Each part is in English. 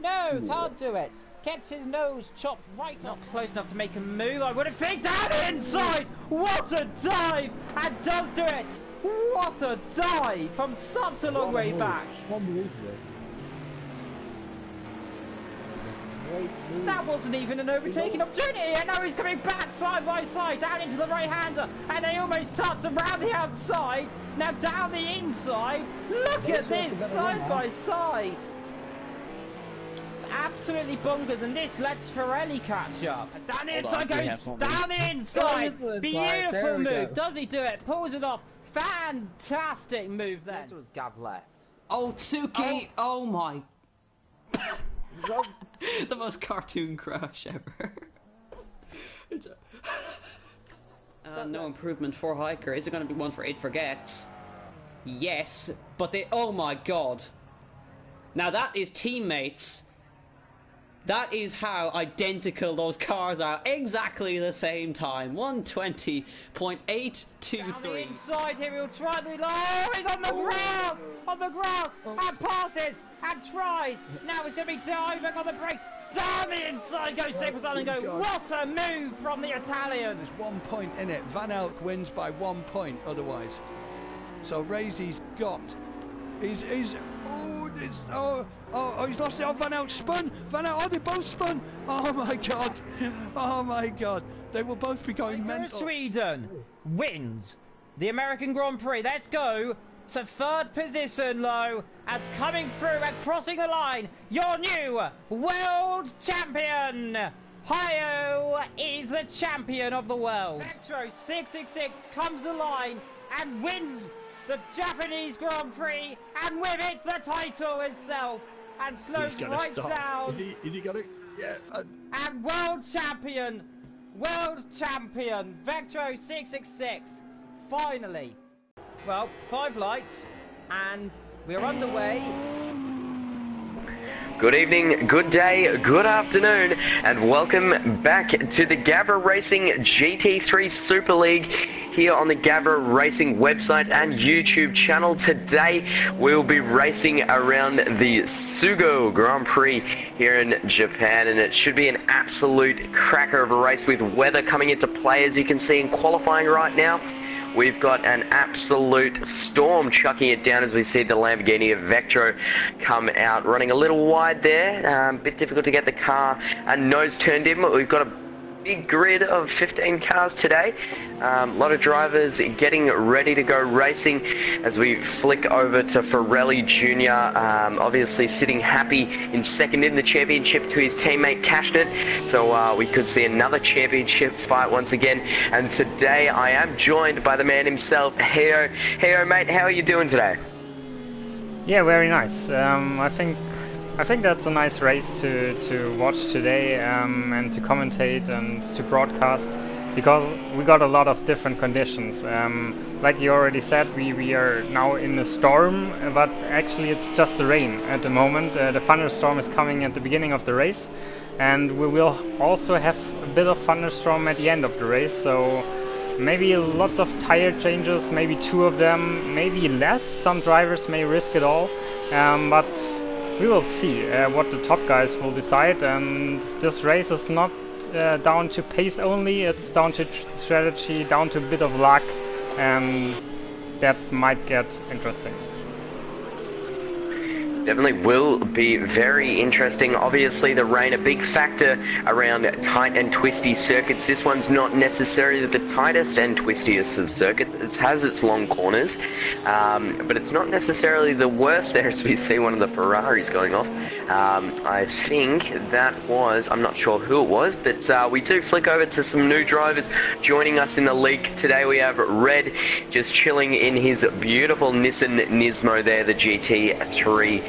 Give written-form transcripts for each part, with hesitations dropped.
No, can't do it. Gets his nose chopped right off. Not close enough to make a move. I would have picked down the inside. What a dive! And does do it. What a dive from such a long way back. Unbelievable. That wasn't even an overtaking opportunity, and now he's coming back side by side down into the right-hander, and they almost touch around the outside, now down the inside. Look at this, side by side. Absolutely bonkers, and this lets Pirelli catch up. Down the inside goes, down the inside. Beautiful move. Does he do it? Pulls it off. Fantastic move then. It was Gav left. Oh, Tsuki! Oh my. The most cartoon crash ever. No improvement for Hiker. Is it going to be one for It Forgets? Yes, but they. Oh my god. Now that is teammates. That is how identical those cars are. Exactly the same time. 120.823. Down the inside here, he'll try the. Oh, he's on the grass! On the grass! And passes! And tries! Now he's going to be diving on the brake. Down the inside goes Sigurdsson and go. What a move from the Italian! There's 1 point in it. Van Elk wins by 1 point otherwise. So Razy's got. He's he's lost it. Oh, Van Elk spun. Van Elk, oh, they both spun. Oh my god. Oh my god. They will both be going mental. Sweden wins the American Grand Prix. Let's go to third position, Low, as coming through and crossing the line, your new world champion. Hyo is the champion of the world. Metro 666 comes the line and wins the Japanese Grand Prix, and with it the title itself, and slows right down. Is he got it? Yeah. And world champion, Vectro 666, finally. Well, 5 lights, and we're underway. Good evening, good day, good afternoon, and welcome back to the GAVRA Racing GT3 Super League here on the GAVRA Racing website and YouTube channel. Today we'll be racing around the Sugo Grand Prix here in Japan, and it should be an absolute cracker of a race with weather coming into play, as you can see in qualifying right now. We've got an absolute storm chucking it down as we see the Lamborghini of Vectro come out, running a little wide there. A bit difficult to get the car nose turned in, but we've got a big grid of 15 cars today. A lot of drivers getting ready to go racing as we flick over to Pirelli Jr. Obviously sitting happy in second in the championship to his teammate Cashnett. So we could see another championship fight once again. And today I am joined by the man himself, Hyo. Hyo, mate, how are you doing today? Yeah, very nice. I think that's a nice race to watch today and to commentate and to broadcast, because we got a lot of different conditions. Like you already said, we are now in a storm, but actually it's just the rain at the moment. The thunderstorm is coming at the beginning of the race, and we will also have a bit of thunderstorm at the end of the race, so maybe lots of tire changes, maybe 2 of them, maybe less. Some drivers may risk it all, but we will see what the top guys will decide. And this race is not down to pace only, it's down to strategy, down to a bit of luck, and that might get interesting. Definitely will be very interesting. Obviously the rain a big factor around tight and twisty circuits. This one's not necessarily the tightest and twistiest of circuits. It has its long corners, but it's not necessarily the worst there, as we see one of the Ferraris going off. I think that was, I'm not sure who it was, but we do flick over to some new drivers joining us in the league today. We have Red just chilling in his beautiful Nissan Nismo there, the GT3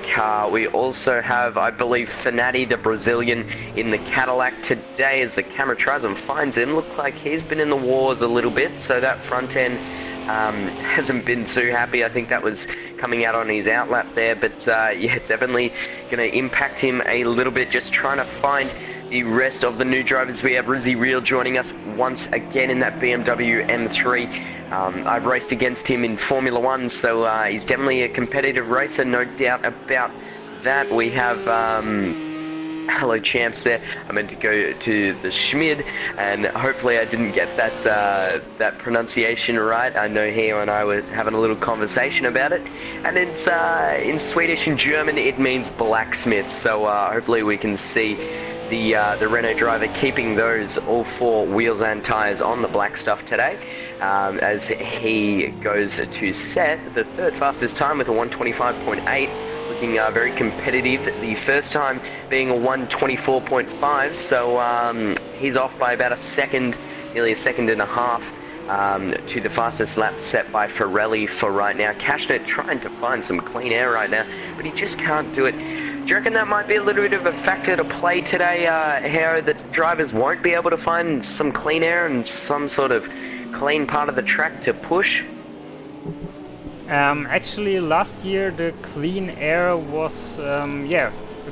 car. We also have, I believe, Fanati, the Brazilian, in the Cadillac today as the camera tries and finds him. Looks like he's been in the wars a little bit, so that front end hasn't been too happy. I think that was coming out on his outlap there, but yeah, definitely going to impact him a little bit. Just trying to find the rest of the new drivers. We have Rizzy Real joining us once again in that BMW M3. I've raced against him in Formula 1, so he's definitely a competitive racer, no doubt about that, we have hello champs there. I meant to go to the Schmid, and hopefully I didn't get that pronunciation right. I know Heo and I were having a little conversation about it, and it's in Swedish and German it means blacksmith. So hopefully we can see the Renault driver keeping those all 4 wheels and tires on the black stuff today, as he goes to set the 3rd fastest time with a 1:25.8. Looking very competitive, the first time being a 1:24.5, so he's off by about a second, nearly a second and a half, to the fastest lap set by Pirelli for right now. Cashnet trying to find some clean air right now, but he just can't do it. Do you reckon that might be a little bit of a factor to play today, how the drivers won't be able to find some clean air and some sort of clean part of the track to push? Actually, last year the clean air was a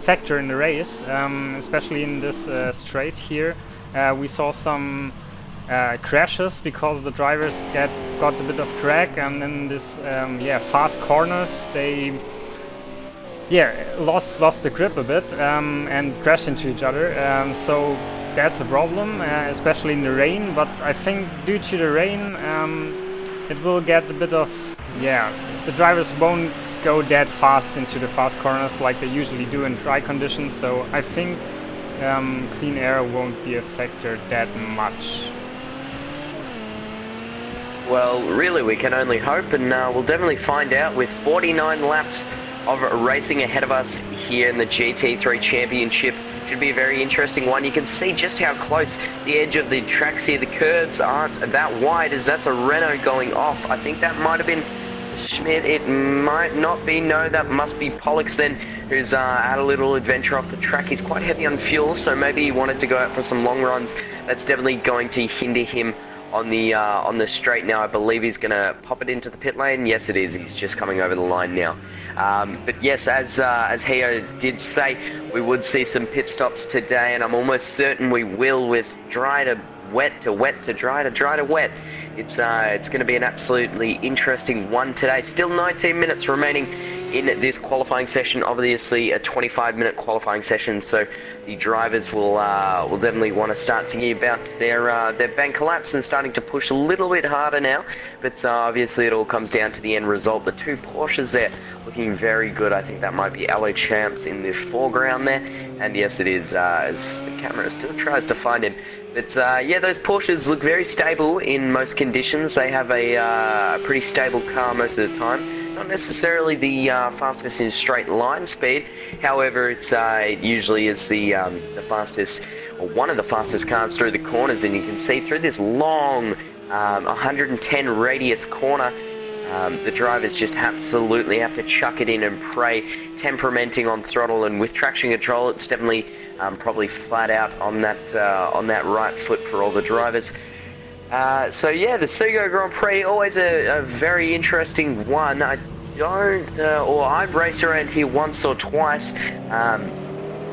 factor in the race, especially in this straight here. We saw some crashes because the drivers got a bit of drag, and in this fast corners they lost the grip a bit and crashed into each other. So that's a problem, especially in the rain. But I think due to the rain, it will get a bit of the drivers won't go that fast into the fast corners like they usually do in dry conditions, so I think clean air won't be a factor that much. Well, really we can only hope, and we'll definitely find out with 49 laps of racing ahead of us here in the GT3 Championship. Should be a very interesting one. You can see just how close the edge of the tracks here. The curves aren't that wide, as that's a Renault going off. I think that might have been Schmidt. It might not be. No, that must be Pollux then, who's had a little adventure off the track. He's quite heavy on fuel, so maybe he wanted to go out for some long runs. That's definitely going to hinder him on the straight now. I believe he's going to pop it into the pit lane. Yes, it is. He's just coming over the line now. But yes, as Heo did say, we would see some pit stops today, and I'm almost certain we will, with dry to wet to wet to dry to dry to wet. It's going to be an absolutely interesting one today. Still 19 minutes remaining in this qualifying session. Obviously a 25-minute qualifying session, so the drivers will definitely want to start thinking about their bank collapse and starting to push a little bit harder now. But obviously it all comes down to the end result. The 2 Porsches there looking very good. I think that might be Allo Champs in the foreground there, and yes, it is, as the camera still tries to find him. But yeah, those Porsches look very stable in most conditions. They have a pretty stable car most of the time. Not necessarily the fastest in straight line speed. However, it usually is the fastest, or one of the fastest cars through the corners. And you can see through this long 110 radius corner, the drivers just absolutely have to chuck it in and pray. Temperamenting on throttle, and with traction control, it's definitely probably flat out on that right foot for all the drivers. So yeah, the Sugo Grand Prix, always a very interesting one. I've raced around here once or twice.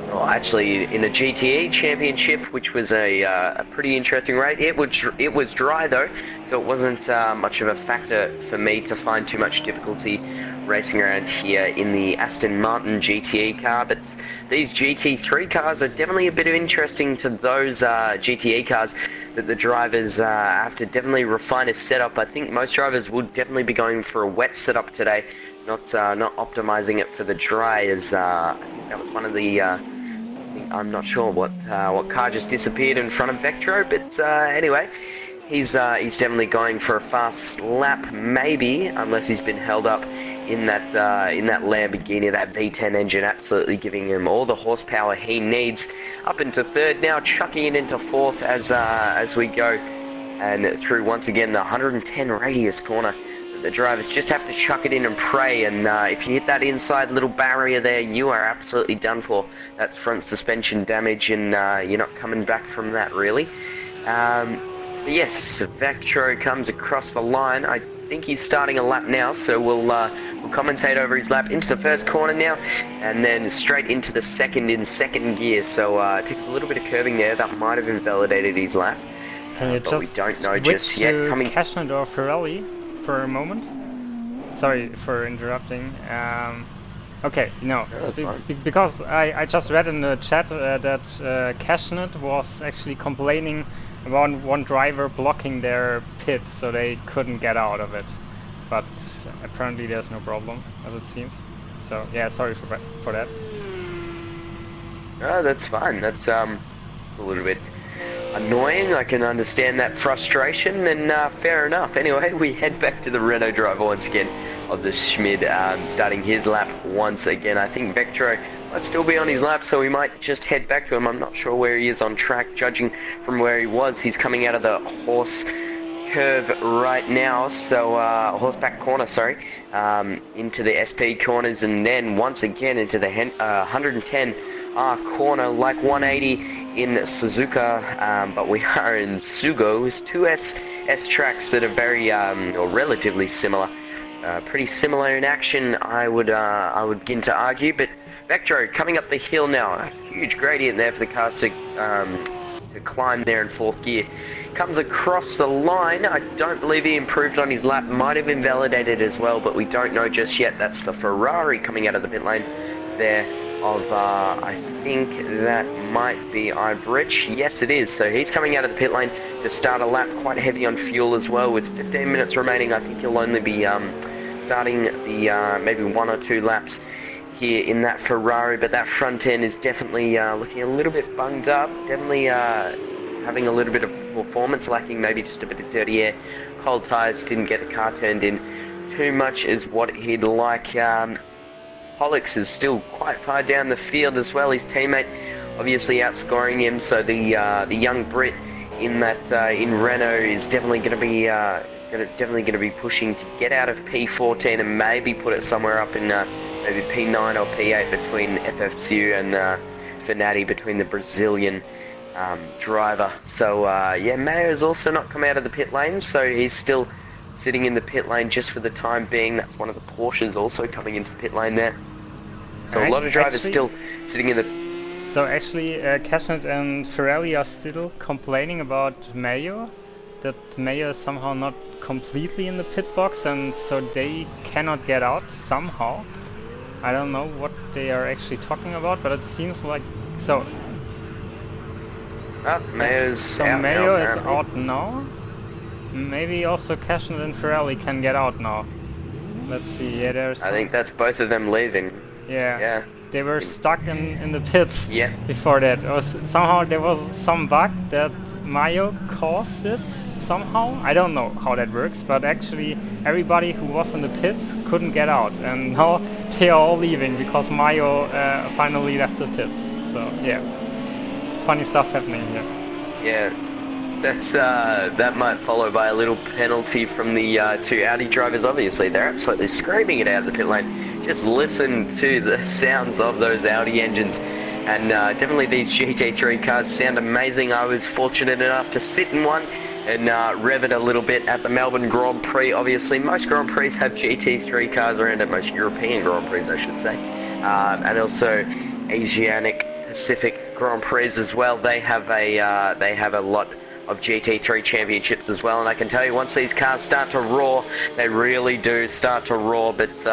Well, actually, in a GTE Championship, which was a pretty interesting race. It was dry though, so it wasn't much of a factor for me to find too much difficulty racing around here in the Aston Martin GTE car. But these GT3 cars are definitely a bit interesting to those GTE cars, that the drivers have to definitely refine a setup. I think most drivers would definitely be going for a wet setup today, not optimizing it for the dry, as I think that was one of the I'm not sure what car just disappeared in front of Vectro, but anyway, he's definitely going for a fast lap, maybe, unless he's been held up in that Lamborghini, that V10 engine, absolutely giving him all the horsepower he needs. Up into third now, chucking it into fourth as we go, and through once again the 110 radius corner. The drivers just have to chuck it in and pray, and if you hit that inside little barrier there, you are absolutely done for. That's front suspension damage, and you're not coming back from that, really. But yes, Vectro comes across the line. I think he's starting a lap now, so we'll commentate over his lap into the first corner now, and then straight into the second in second gear. So it takes a little bit of curving there. That might have invalidated his lap. Can you but just we don't know switch just yet. to Coming Cashnet or Pirelli for a moment? Sorry for interrupting. Okay, no, because I just read in the chat that Cashnet was actually complaining about one driver blocking their pit, so they couldn't get out of it. But apparently there's no problem, as it seems. So yeah, sorry for that. Oh, that's fine. That's a little bit annoying. I can understand that frustration, and fair enough. Anyway, we head back to the Renault driver once again of the Schmid, starting his lap once again. I think Vectro might still be on his lap, so we might just head back to him. I'm not sure where he is on track, judging from where he was. He's coming out of the horse curve right now, so horseback corner, sorry, into the SP corners, and then once again into the 110R corner, like 180 in Suzuka, but we are in Sugo. Two S tracks that are very or relatively similar, pretty similar in action, I would begin to argue. But Vectro coming up the hill now, a huge gradient there for the cars to climb there in fourth gear. Comes across the line. I don't believe he improved on his lap, might have invalidated as well, but we don't know just yet. That's the Ferrari coming out of the pit lane there of, I think that might be Ibrich. Yes, it is. So he's coming out of the pit lane to start a lap, quite heavy on fuel as well. With 15 minutes remaining, I think he'll only be starting the maybe 1 or 2 laps here in that Ferrari, but that front end is definitely looking a little bit bunged up, definitely having a little bit of performance lacking, maybe just a bit of dirty air. Cold tyres didn't get the car turned in too much as what he'd like. Pollux is still quite far down the field as well. His teammate obviously outscoring him, so the young Brit in that in Renault is definitely going to be pushing to get out of P14 and maybe put it somewhere up in maybe P9 or P8 between FFCU and Fenati, between the Brazilian driver. So yeah, Mayo's also not come out of the pit lane, so he's still sitting in the pit lane just for the time being. That's one of the Porsches also coming into the pit lane there. So a lot of drivers still sitting in the... So actually Cashnet and Ferrari are still complaining about Mayo, that Mayo is somehow not completely in the pit box, and so they cannot get out somehow. I don't know what they are actually talking about, but it seems like... So Mayo's out Mayo is out now. Maybe also Cashnet and Ferrari can get out now. Let's see, yeah, there's... I think that's both of them leaving. Yeah. They were stuck in the pits yeah. before that. It was, somehow there was some bug that Mayo caused it somehow. I don't know how that works, but actually everybody who was in the pits couldn't get out, and now they are all leaving because Mayo finally left the pits. So yeah, funny stuff happening here. Yeah, that's that might follow by a little penalty from the 2 Audi drivers. Obviously they're absolutely screaming it out of the pit lane. Just listen to the sounds of those Audi engines, and definitely these GT3 cars sound amazing. I was fortunate enough to sit in one and rev it a little bit at the Melbourne Grand Prix. Obviously most Grand Prix have GT3 cars around it, most European Grand Prix I should say, and also Asiatic Pacific Grand Prix as well. They have a lot of GT3 championships as well, and I can tell you once these cars start to roar, they really do start to roar. But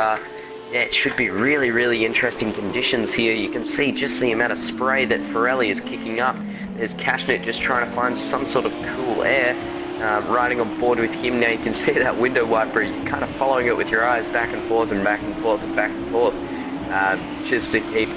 yeah, it should be really, really interesting conditions here. You can see just the amount of spray that Pirelli is kicking up. There's Cashnet just trying to find some sort of cool air. Riding on board with him now, you can see that window wiper. You're kind of following it with your eyes back and forth and back and forth and back and forth. Just to keep,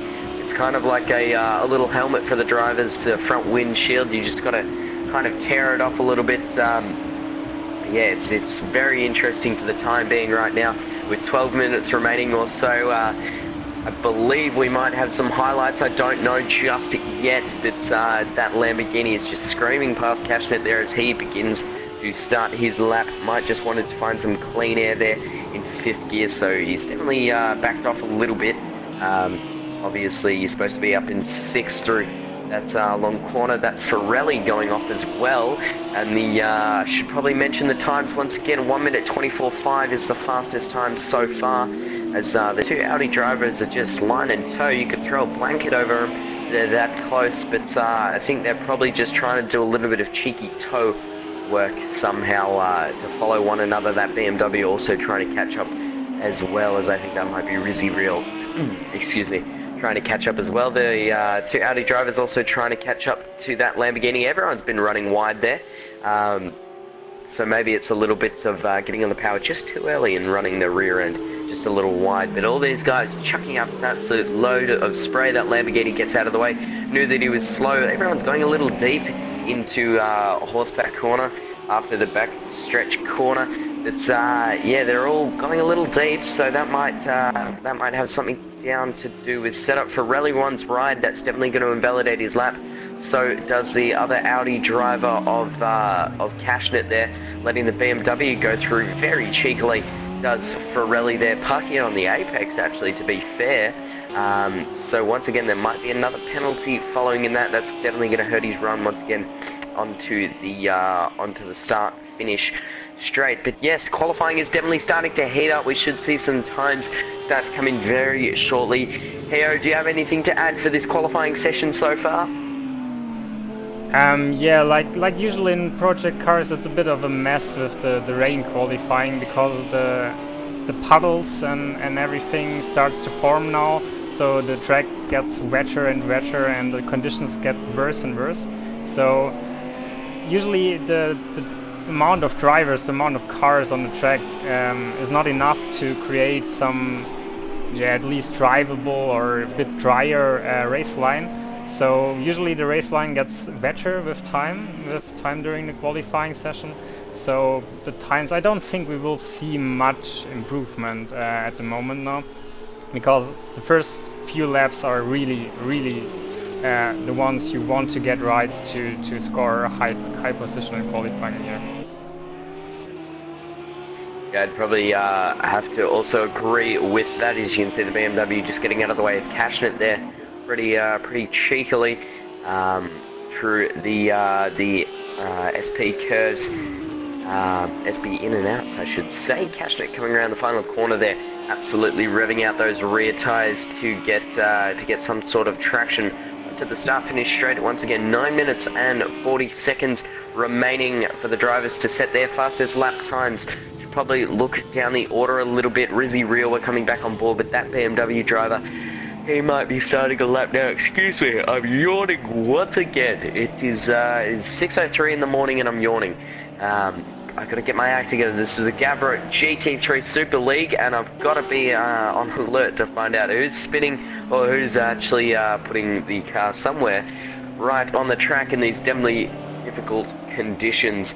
it's kind of like a little helmet for the drivers, the front windshield. You just got to kind of tear it off a little bit. Yeah, it's very interesting for the time being right now. With 12 minutes remaining or so, I believe we might have some highlights. I don't know just yet, but that Lamborghini is just screaming past Cashnet there as he begins to start his lap. Might just wanted to find some clean air there in 5th gear, so he's definitely backed off a little bit. Obviously, you're supposed to be up in 6th through that long corner. That's Pirelli going off as well. And the should probably mention the times once again. 1 minute 24.5 is the fastest time so far, as the 2 Audi drivers are just line and toe. You could throw a blanket over them, they're that close, but I think they're probably just trying to do a little bit of cheeky toe work somehow to follow one another. That BMW also trying to catch up as well, as I think that might be Rizzy Real excuse me, trying to catch up as well. The two Audi drivers also trying to catch up to that Lamborghini. Everyone's been running wide there. So maybe it's a little bit of getting on the power just too early and running the rear end just a little wide. But all these guys chucking up an absolute load of spray. That Lamborghini gets out of the way. Knew that he was slow. Everyone's going a little deep into horseback corner after the back stretch corner. It's yeah, they're all going a little deep, so that might have something down to do with setup for Rally 1's ride. That's definitely going to invalidate his lap. So does the other Audi driver of Cashnet there, letting the BMW go through very cheekily. Does Ferrelli there, parking on the apex actually, to be fair. So once again, there might be another penalty following in that. That's definitely going to hurt his run once again onto the start finish straight. But yes, qualifying is definitely starting to heat up. We should see some times start to come in very shortly. Heyo, do you have anything to add for this qualifying session so far? Yeah, like usually in project cars, it's a bit of a mess with the rain qualifying, because the puddles and everything starts to form now, so the track gets wetter and wetter and the conditions get worse and worse. So usually the amount of drivers, the amount of cars on the track is not enough to create some, yeah, at least drivable or a bit drier race line. So usually the race line gets better with time during the qualifying session. So the times, I don't think we will see much improvement at the moment now, because the first few laps are really the ones you want to get right to score a high position in qualifying here. Yeah, I'd probably have to also agree with that. As you can see, the BMW just getting out of the way of Cashnet there. Pretty cheekily through the SP curves, SP in and outs, I should say. Cashnet coming around the final corner there, absolutely revving out those rear tyres to get some sort of traction to the start finish straight. Once again, 9 minutes and 40 seconds remaining for the drivers to set their fastest lap times. Should probably look down the order a little bit. Rizzy Real, we're coming back on board, but that BMW driver, he might be starting a lap now. Excuse me, I'm yawning once again. It is 6:03 in the morning and I'm yawning. I've got to get my act together. This is the GAVRA GT3 Super League, and I've got to be on alert to find out who's spinning or who's actually putting the car somewhere right on the track in these definitely difficult conditions.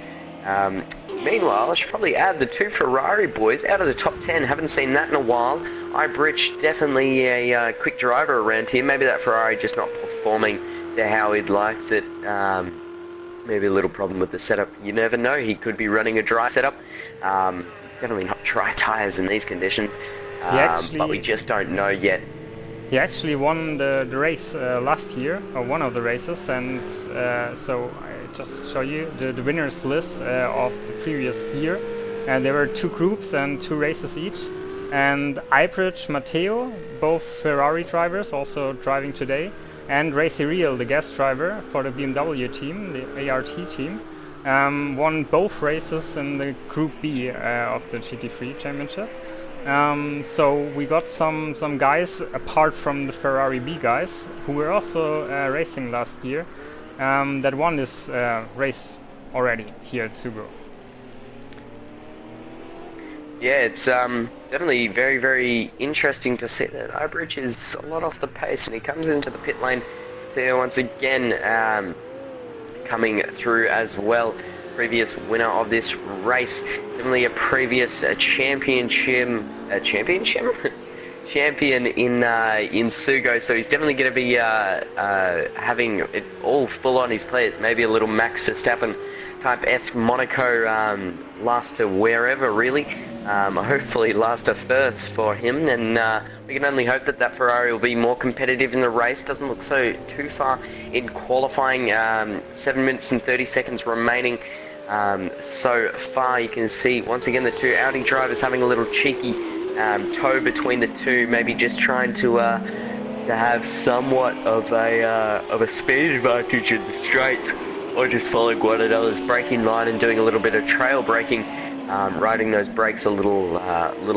Meanwhile, I should probably add the two Ferrari boys out of the top 10. Haven't seen that in a while. Ibrich, definitely a quick driver around here. Maybe that Ferrari just not performing to how he'd likes it. Maybe a little problem with the setup. You never know. He could be running a dry setup. Definitely not dry tyres in these conditions. But we just don't know yet. He actually won the race last year, or one of the races, and so I just show you the winners list of the previous year. And there were two groups and two races each. And Ibrich, Matteo, both Ferrari drivers, also driving today, and Racy Real, the guest driver for the BMW team, the ART team, won both races in the Group B of the GT3 Championship. So we got some guys apart from the Ferrari B guys who were also racing last year that won this race already here at Sugo. Yeah, it's definitely very interesting to see that Ibrich is a lot off the pace, and he comes into the pit lane to once again coming through as well. Previous winner of this race, definitely a previous champion in Sugo, so he's definitely going to be having it all full on his plate. Maybe a little Max Verstappen type-esque Monaco last to wherever, really. Hopefully last to first for him, and we can only hope that that Ferrari will be more competitive in the race. Doesn't look so too far in qualifying. 7 minutes and 30 seconds remaining. So far, you can see once again the two Audi drivers having a little cheeky toe between the two, maybe just trying to have somewhat of a speed advantage in the straights, or just following one another's braking line and doing a little bit of trail braking. riding those brakes a little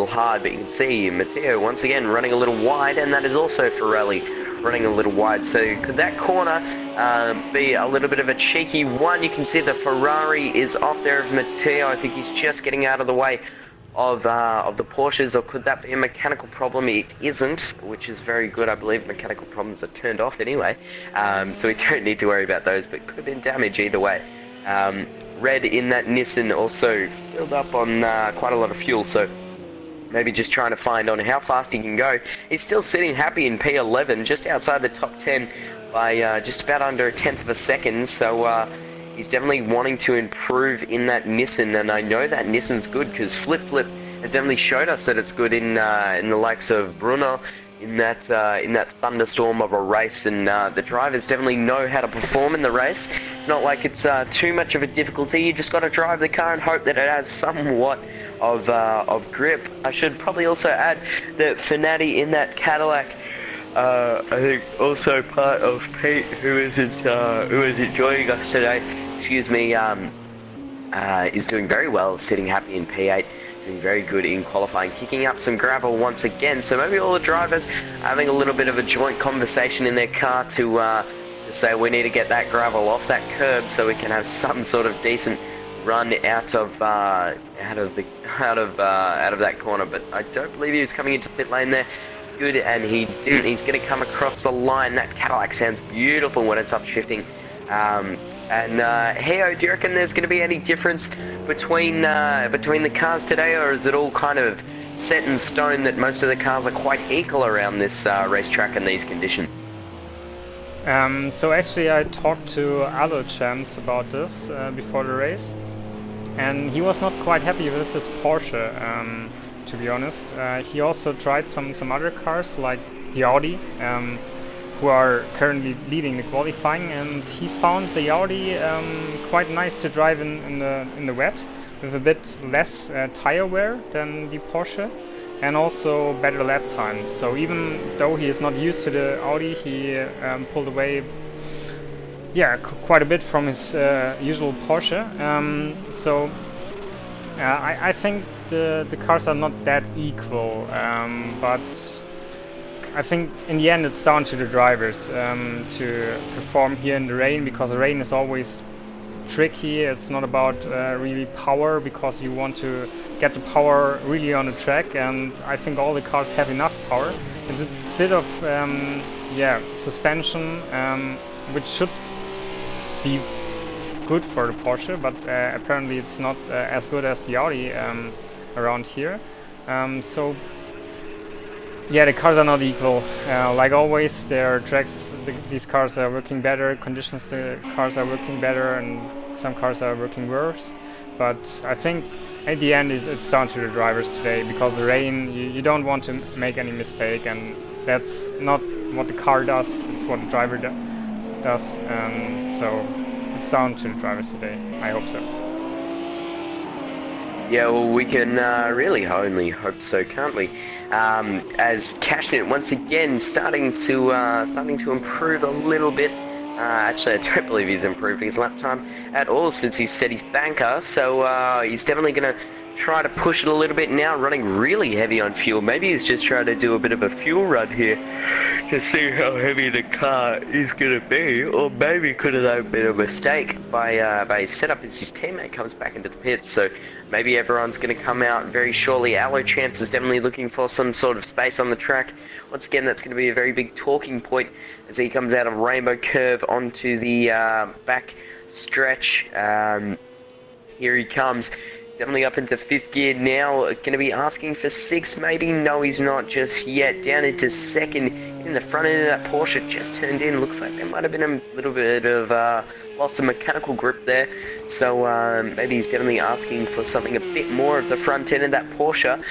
hard, but you can see Matteo once again running a little wide, and that is also Pirelli running a little wide. So could that corner be a little bit of a cheeky one? You can see the Ferrari is off there of Matteo. I think he's just getting out of the way of the Porsches, or could that be a mechanical problem? It isn't, which is very good. I believe mechanical problems are turned off anyway, so we don't need to worry about those, but could have been damage either way. Red in that Nissan also filled up on quite a lot of fuel, so maybe just trying to find on how fast he can go. He's still sitting happy in P11, just outside the top 10 by just about under a tenth of a second, so he's definitely wanting to improve in that Nissan, and I know that Nissan's good because Flip has definitely showed us that it's good in the likes of Bruno, in that thunderstorm of a race, and the drivers definitely know how to perform in the race. It's not like it's too much of a difficulty. You just got to drive the car and hope that it has somewhat of grip. I should probably also add that Fenati in that Cadillac, I think also part of Pete, who is joining us today, excuse me, is doing very well, sitting happy in P8. Doing very good in qualifying, kicking up some gravel once again. So maybe all the drivers are having a little bit of a joint conversation in their car to say we need to get that gravel off that curb so we can have some sort of decent run out of that corner. But I don't believe he was coming into the pit lane there. Good, and he didn't. He's going to come across the line. That Cadillac sounds beautiful when it's upshifting. Heo, do you reckon there's going to be any difference between the cars today, or is it all kind of set in stone that most of the cars are quite equal around this racetrack and these conditions? So actually I talked to other champs about this before the race, and he was not quite happy with his Porsche, to be honest. He also tried some other cars like the Audi, who are currently leading the qualifying, and he found the Audi quite nice to drive in the wet, with a bit less tire wear than the Porsche, and also better lap times. So even though he is not used to the Audi, he pulled away, yeah, quite a bit from his usual Porsche. I think the cars are not that equal, but I think in the end it's down to the drivers to perform here in the rain, because the rain is always tricky. It's not about really power, because you want to get the power really on the track, and I think all the cars have enough power. It's a bit of suspension, which should be good for the Porsche, but apparently it's not as good as the Audi around here. So yeah, the cars are not equal. Like always, there are tracks, these cars are working better, conditions, the cars are working better, and some cars are working worse. But I think at the end it's down to the drivers today, because the rain, you don't want to make any mistake, and that's not what the car does, it's what the driver does. So it's down to the drivers today. I hope so. Yeah, well, we can really only hope so, can't we? As Cashnit once again starting to improve a little bit. Actually, I don't believe he's improving his lap time at all since he set his banker. So he's definitely going to try to push it a little bit now, running really heavy on fuel. Maybe he's just trying to do a bit of a fuel run here to see how heavy the car is going to be, or maybe could have been a mistake by his setup as his teammate comes back into the pits. So maybe everyone's going to come out very shortly. Aloe Chance is definitely looking for some sort of space on the track. Once again, that's going to be a very big talking point as he comes out of Rainbow Curve onto the back stretch. Here he comes. Definitely up into 5th gear now, going to be asking for 6th, maybe? No, he's not just yet. Down into 2nd, in the front end of that Porsche, just turned in. Looks like there might have been a little bit of loss of mechanical grip there. So maybe he's definitely asking for something a bit more of the front end of that Porsche.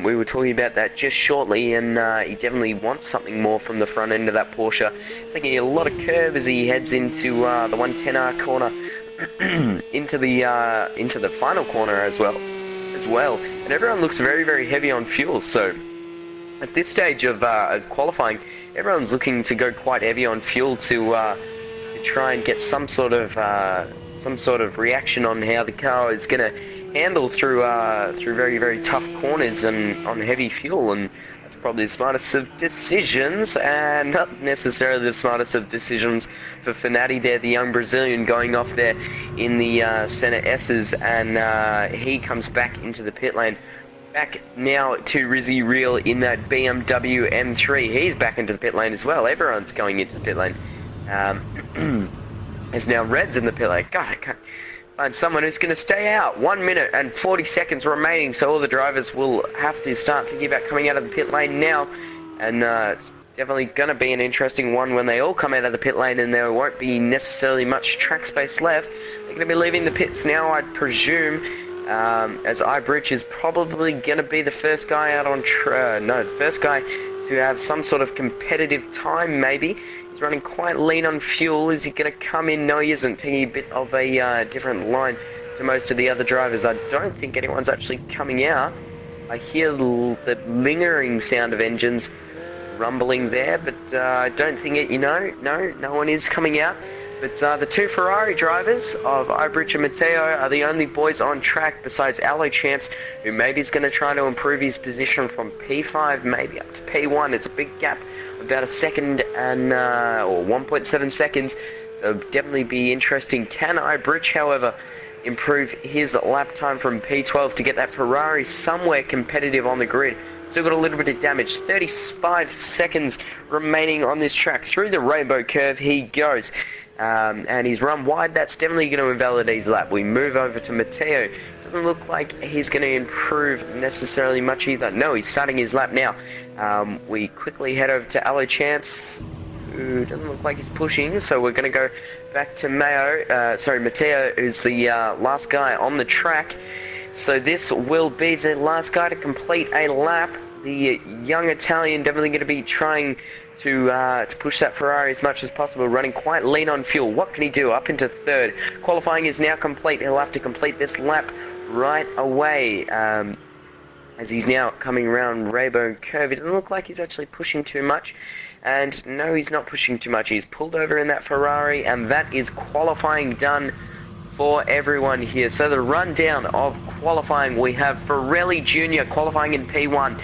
We were talking about that just shortly, and he definitely wants something more from the front end of that Porsche. Taking a lot of curve as he heads into the 110R corner. into the final corner as well, and everyone looks very, very heavy on fuel. So at this stage of qualifying, everyone's looking to go quite heavy on fuel to try and get some sort of reaction on how the car is gonna handle through very, very tough corners and on heavy fuel, and that's probably the smartest of decisions, and not necessarily the smartest of decisions for Fenati there, the young Brazilian, going off there in the Senna S's, and he comes back into the pit lane. Back now to Rizzy Real in that BMW M3. He's back into the pit lane as well. Everyone's going into the pit lane. There's now Reds in the pit lane. God, I can't find someone who's going to stay out. 1 minute and 40 seconds remaining, so all the drivers will have to start thinking about coming out of the pit lane now. And it's definitely going to be an interesting one when they all come out of the pit lane, and there won't be necessarily much track space left. They're going to be leaving the pits now, I'd presume. As iBridge is probably going to be the first guy out on the first guy to have some sort of competitive time, maybe. He's running quite lean on fuel. Is he going to come in? No, he isn't. Taking a bit of a different line to most of the other drivers. I don't think anyone's actually coming out. I hear the lingering sound of engines rumbling there, but I don't think it, no one is coming out. But the two Ferrari drivers of iBridge and Matteo are the only boys on track besides Allo Champs, who maybe is going to try to improve his position from P5 maybe up to P1. It's a big gap, about a second and or 1.7 seconds, so definitely be interesting. Can iBridge, however, improve his lap time from P12 to get that Ferrari somewhere competitive on the grid? Still got a little bit of damage. 35 seconds remaining on this track. Through the rainbow curve he goes. And he's run wide. That's definitely going to invalidate his lap. We move over to Matteo. Doesn't look like he's going to improve necessarily much either. No, he's starting his lap now. We quickly head over to Allo Champs, who doesn't look like he's pushing. So we're going to go back to Matteo, who's the last guy on the track. So this will be the last guy to complete a lap. The young Italian definitely going to be trying to push that Ferrari as much as possible, running quite lean on fuel. What can he do? Up into third. Qualifying is now complete. He'll have to complete this lap right away, as he's now coming around Rainbow Curve. It doesn't look like he's actually pushing too much. And no, he's not pushing too much. He's pulled over in that Ferrari, and that is qualifying done for everyone here. So the rundown of qualifying, we have Pirelli Jr. qualifying in P1.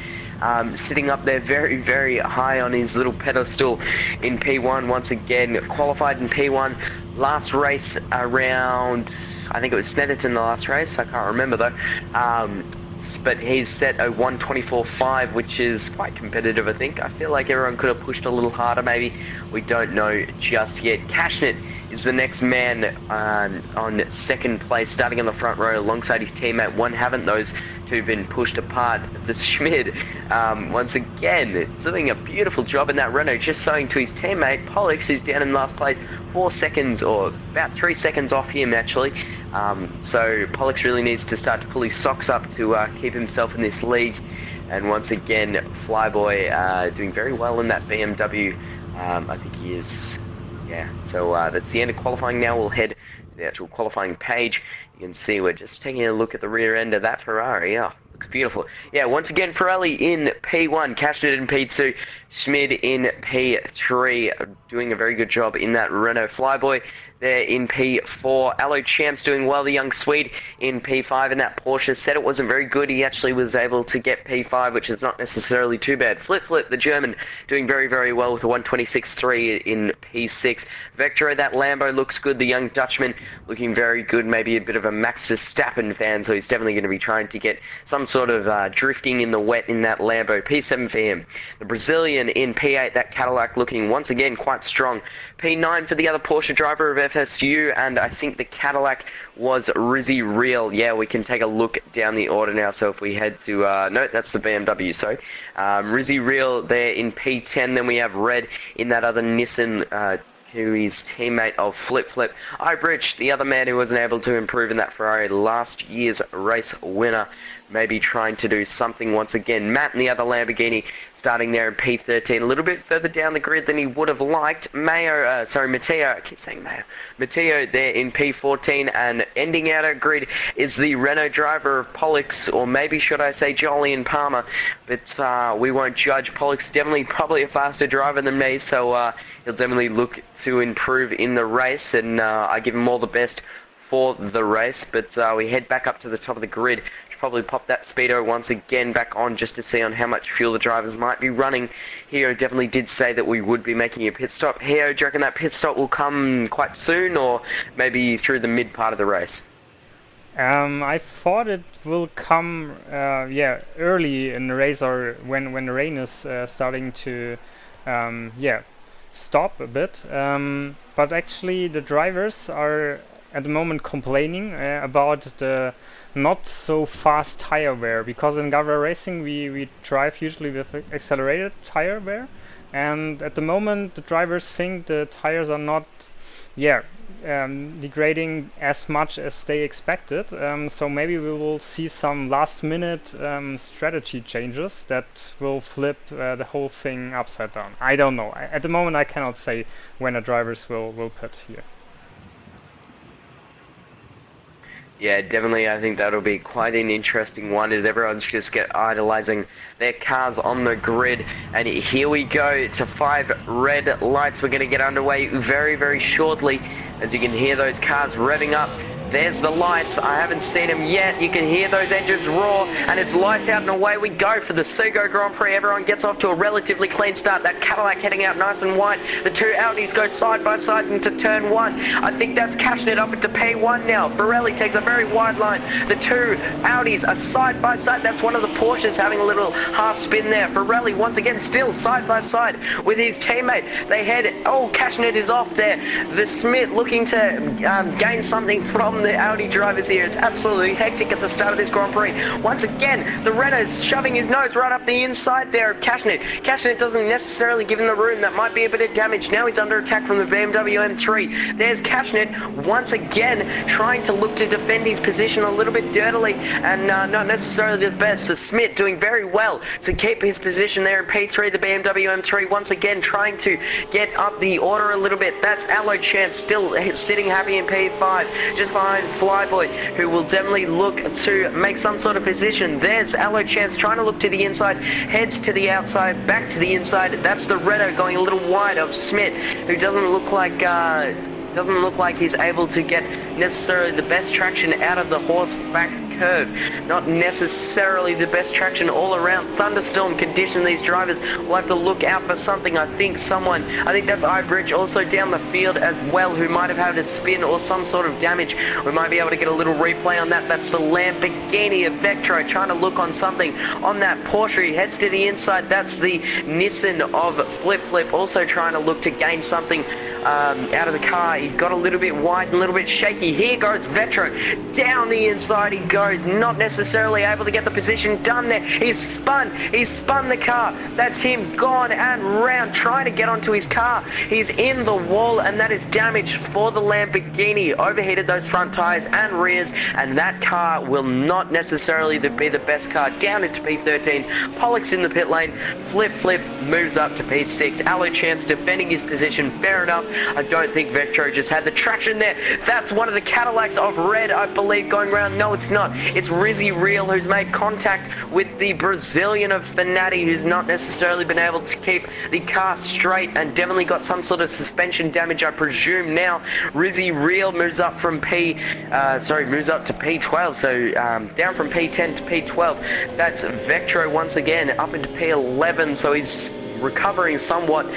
Sitting up there very, very high on his little pedestal in P1 once again. Qualified in P1. Last race around, I think it was Snetterton the last race, I can't remember though. But he's set a 1:24.5, which is quite competitive, I think. I feel like everyone could have pushed a little harder, maybe. We don't know just yet. Cashnet is the next man on second place, starting on the front row alongside his teammate. One haven't those two been pushed apart. The Schmid, once again, doing a beautiful job in that Renault, just showing to his teammate, Pollux, who's down in last place, 4 seconds, or about 3 seconds off him, actually. So Pollux really needs to start to pull his socks up to keep himself in this league. And once again, Flyboy doing very well in that BMW. I think he is, yeah. So that's the end of qualifying. Now we'll head to the actual qualifying page. You can see we're just taking a look at the rear end of that Ferrari. Oh, looks beautiful. Yeah, once again, Pirelli in P1, Cashnet in P2, Schmid in P3, doing a very good job in that Renault Flyboy. There in P4, Allo Champs doing well, the young Swede in P5 in that Porsche. Said it wasn't very good, he actually was able to get P5, which is not necessarily too bad. Flip, the German, doing very, very well with a 126.3 in P6. Vectro, that Lambo looks good, the young Dutchman looking very good, maybe a bit of a Max Verstappen fan, so he's definitely going to be trying to get some sort of drifting in the wet in that Lambo. P7 for him. The Brazilian in P8, that Cadillac looking once again quite strong. P9 for the other Porsche driver of FSU, and I think the Cadillac was Rizzy Real. Yeah, we can take a look down the order now, so if we head to, no, that's the BMW, so Rizzy Real there in P10, then we have Red in that other Nissan, who is teammate of Flip. iBridge, the other man who wasn't able to improve in that Ferrari, last year's race winner, maybe trying to do something once again. Matt in the other Lamborghini, starting there in P13, a little bit further down the grid than he would have liked. Matteo, I keep saying Matteo. Matteo there in P14, and ending out our grid is the Renault driver of Pollux, or maybe should I say Jolyon Palmer, but we won't judge. Pollux definitely probably a faster driver than me, so he'll definitely look to improve in the race, and I give him all the best for the race, but we head back up to the top of the grid. Probably pop that speedo once again back on just to see on how much fuel the drivers might be running. Hero definitely did say that we would be making a pit stop. Hero, do you reckon that pit stop will come quite soon, or maybe through the mid part of the race? I thought it will come yeah, early in the race, or when the rain is starting to yeah, stop a bit, but actually the drivers are at the moment complaining about the not so fast tire wear, because in GAVRA Racing we drive usually with accelerated tire wear, and at the moment the drivers think the tires are not, yeah, degrading as much as they expected. So maybe we will see some last minute strategy changes that will flip the whole thing upside down. I don't know. At the moment I cannot say when the drivers will pit here. Yeah, definitely. I think that'll be quite an interesting one, as everyone's just idolizing their cars on the grid. And here we go to 5 red lights. We're going to get underway very, very shortly, as you can hear those cars revving up. There's the lights. I haven't seen them yet. You can hear those engines roar, and it's lights out and away we go for the Sugo Grand Prix. Everyone gets off to a relatively clean start. That Cadillac heading out nice and wide. The 2 Audis go side by side into turn 1. I think that's cashing it up into P1 now. Pirelli takes a very wide line. The 2 Audis are side by side. That's one of the Porsches having a little half spin there. Pirelli once again still side by side with his teammate. They head, oh, cashing it is off there. The Smith looking to gain something from the Audi drivers here. It's absolutely hectic at the start of this Grand Prix. Once again, the Renault's shoving his nose right up the inside there of Cashnet. Cashnet doesn't necessarily give him the room. That might be a bit of damage. Now he's under attack from the BMW M3. There's Cashnet once again trying to look to defend his position a little bit dirtily, and not necessarily the best. So Smith doing very well to keep his position there in P3. The BMW M3 once again trying to get up the order a little bit. That's Allo Chance still sitting happy in P5, just behind Flyboy, who will definitely look to make some sort of position. There's Allo Chance trying to look to the inside, heads to the outside, back to the inside. That's the Renault going a little wide of Smith, who doesn't look like he's able to get necessarily the best traction out of the horseback curve. Not necessarily the best traction all around. Thunderstorm condition. These drivers will have to look out for something. I think that's iBridge also down the field as well, who might have had a spin or some sort of damage. We might be able to get a little replay on that. That's the Lamborghini of Vectro trying to look on something on that Porsche. He heads to the inside. That's the Nissan of Flip also trying to look to gain something out of the car. He got a little bit wide and a little bit shaky. Here goes Vetro. Down the inside he goes. Not necessarily able to get the position done there. He's spun the car. That's him gone and round trying to get onto his car. He's in the wall, and that is damage for the Lamborghini. Overheated those front tires and rears, and that car will not necessarily be the best car. Down into P13. Pollock's in the pit lane. Flip moves up to P6. Allo Chance defending his position. Fair enough. I don't think Vectro just had the traction there. That's one of the Cadillacs of red, I believe, going around. No, it's not. It's Rizzy Real, who's made contact with the Brazilian of Fanati, who's not necessarily been able to keep the car straight and definitely got some sort of suspension damage, I presume. Now Rizzy Real moves up from moves up to P12, so down from P10 to P12. That's Vectro once again up into P11, so he's recovering somewhat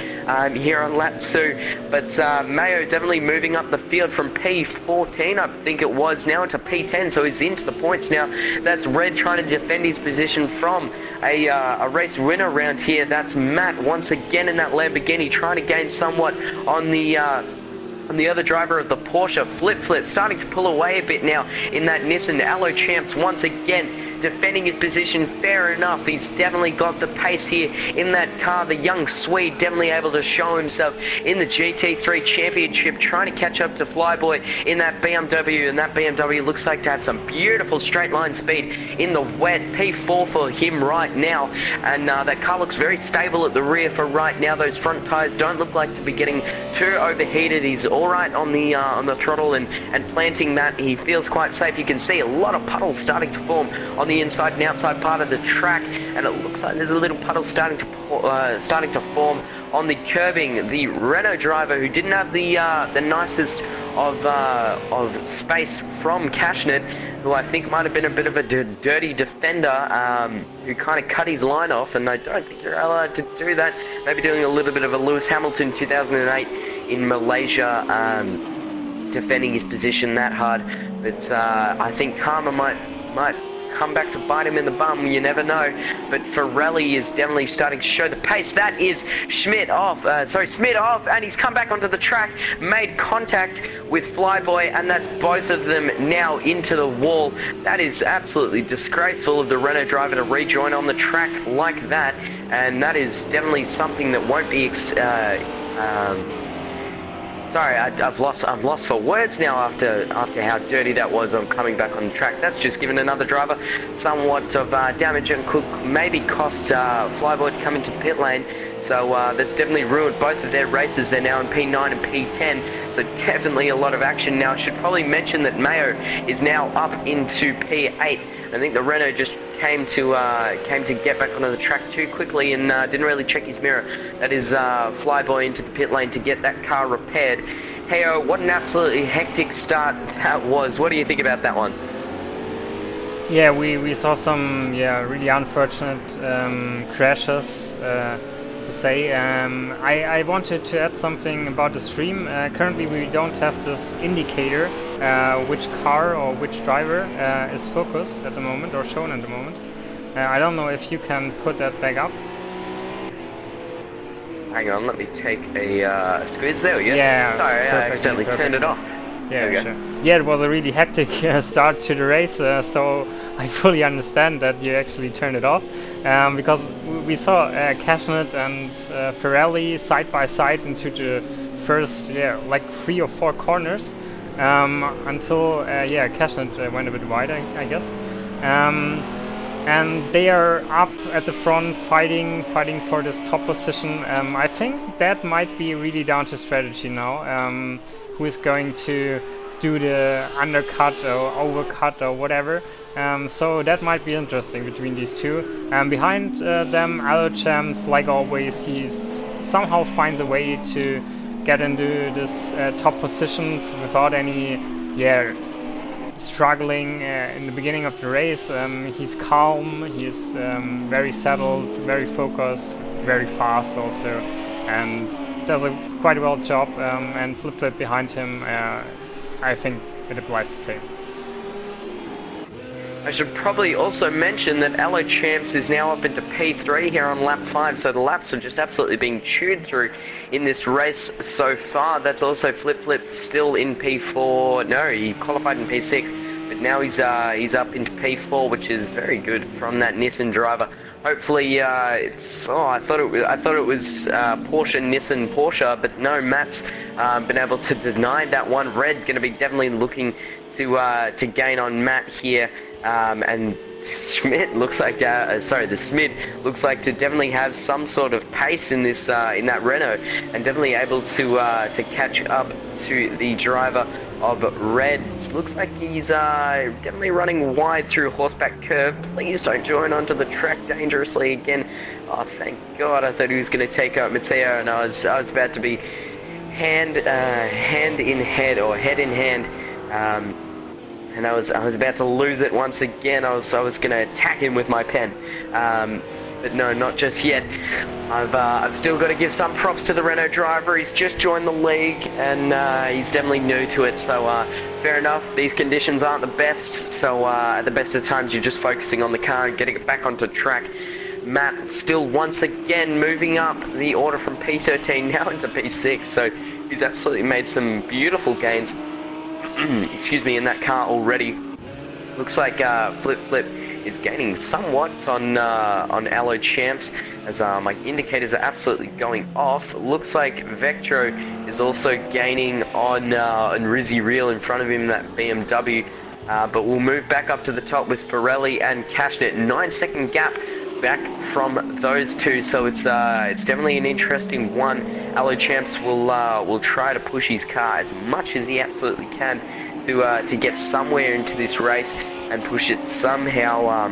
here on lap 2, but Mayo definitely moving up the field from P14, I think it was, now into P10, so he's into the points now. That's Red trying to defend his position from a race winner around here. That's Matt once again in that Lamborghini trying to gain somewhat on the other driver of the Porsche. Flip starting to pull away a bit now in that Nissan. Allo Champs once again defending his position. Fair enough, he's definitely got the pace here in that car. The young Swede definitely able to show himself in the GT3 championship, trying to catch up to Flyboy in that BMW, and that BMW looks like to have some beautiful straight line speed in the wet. P4 for him right now, and that car looks very stable at the rear for right now. Those front tires don't look like to be getting too overheated. He's all right on the throttle and planting that. He feels quite safe. You can see a lot of puddles starting to form on the inside and outside part of the track, and it looks like there's a little puddle starting to form on the curbing. The Renault driver, who didn't have the nicest of space from Cashnet, who I think might have been a bit of a dirty defender, who kind of cut his line off, and I don't think you're allowed to do that. Maybe doing a little bit of a Lewis Hamilton 2008 in Malaysia, defending his position that hard. But I think karma might come back to bite him in the bum, you never know. But Pirelli is definitely starting to show the pace. That is Smith off, and he's come back onto the track, made contact with Flyboy, and that's both of them now into the wall. That is absolutely disgraceful of the Renault driver to rejoin on the track like that, and that is definitely something that won't be sorry, I'm lost for words now after how dirty that was on coming back on the track. That's just given another driver somewhat of damage and could maybe cost Flyboy to come into the pit lane. So that's definitely ruined both of their races. They're now in P9 and P10, so definitely a lot of action now. I should probably mention that Mayo is now up into P8. I think the Renault just came to get back onto the track too quickly and didn't really check his mirror. That is Flyboy into the pit lane to get that car repaired. Heyo, what an absolutely hectic start that was. What do you think about that one? Yeah, we saw some really unfortunate crashes, to say. I wanted to add something about the stream. Currently we don't have this indicator which car or which driver is focused at the moment or shown at the moment. I don't know if you can put that back up. Hang on, let me take a squeeze. There we go. Yeah, sorry, I accidentally turned it off. Yeah, sure. Yeah, it was a really hectic start to the race, so I fully understand that you actually turned it off, because we saw Cashnet and Pirelli side by side into the first, like 3 or 4 corners, until Cashnet went a bit wide, I guess. And they are up at the front fighting for this top position. I think that might be really down to strategy now. Who is going to do the undercut or overcut or whatever. So that might be interesting between these two. Behind them, Alochamps, like always, he somehow finds a way to get into this top positions without any struggling in the beginning of the race. He's calm, he's very settled, very focused, very fast also, and does a quite well job, and Flip behind him, I think it applies the same. I should probably also mention that Alochamps is now up into P3 here on lap 5, so the laps are just absolutely being chewed through in this race so far. That's also Flip still in P4. No, he qualified in P6, but now he's up into P4, which is very good from that Nissan driver. Hopefully, it's. Oh, I thought it was Porsche, Nissan, Porsche, but no. Matt's been able to deny that one. Red going to be definitely looking to gain on Matt here, and Schmidt looks like the Smid looks like to definitely have some sort of pace in this in that Renault, and definitely able to catch up to the driver of Red. Looks like he's definitely running wide through horseback curve. Please don't join onto the track dangerously again. Oh, thank God! I thought he was going to take out Matteo, and I was about to be hand in head or head in hand. And I was about to lose it once again. I was going to attack him with my pen, but no, not just yet. I've still got to give some props to the Renault driver. He's just joined the league, and he's definitely new to it. So fair enough. These conditions aren't the best. So at the best of times, you're just focusing on the car and getting it back onto track. Matt still once again moving up the order from P13 now into P6. So he's absolutely made some beautiful gains. Excuse me, in that car already. Looks like Flip is gaining somewhat on Alochamps, as my indicators are absolutely going off. Looks like Vectro is also gaining on Rizzy Real in front of him, that BMW. But we'll move back up to the top with Pirelli and Cashnet. 9-second gap back from those two, so it's definitely an interesting one. Allo Champs will try to push his car as much as he absolutely can to get somewhere into this race and push it somehow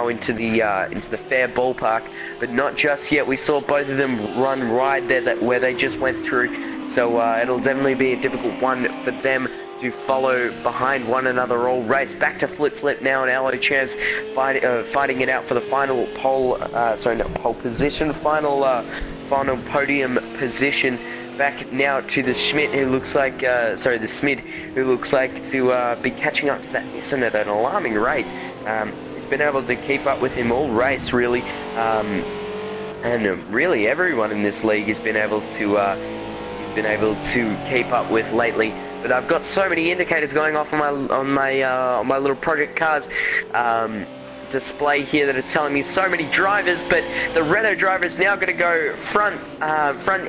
into the fair ballpark, but not just yet. We saw both of them run right there where they just went through, so it'll definitely be a difficult one for them to follow behind one another all race. Back to Flip now, and Allo Champs fighting it out for the final final podium position. Back now to the Schmidt, who looks like, the Smid, who looks like to be catching up to that Nissan at an alarming rate. He's been able to keep up with him all race, really, and really everyone in this league has been able to keep up with lately. But I've got so many indicators going off on my little project cars display here that are telling me so many drivers, but the Renault driver is now going to go front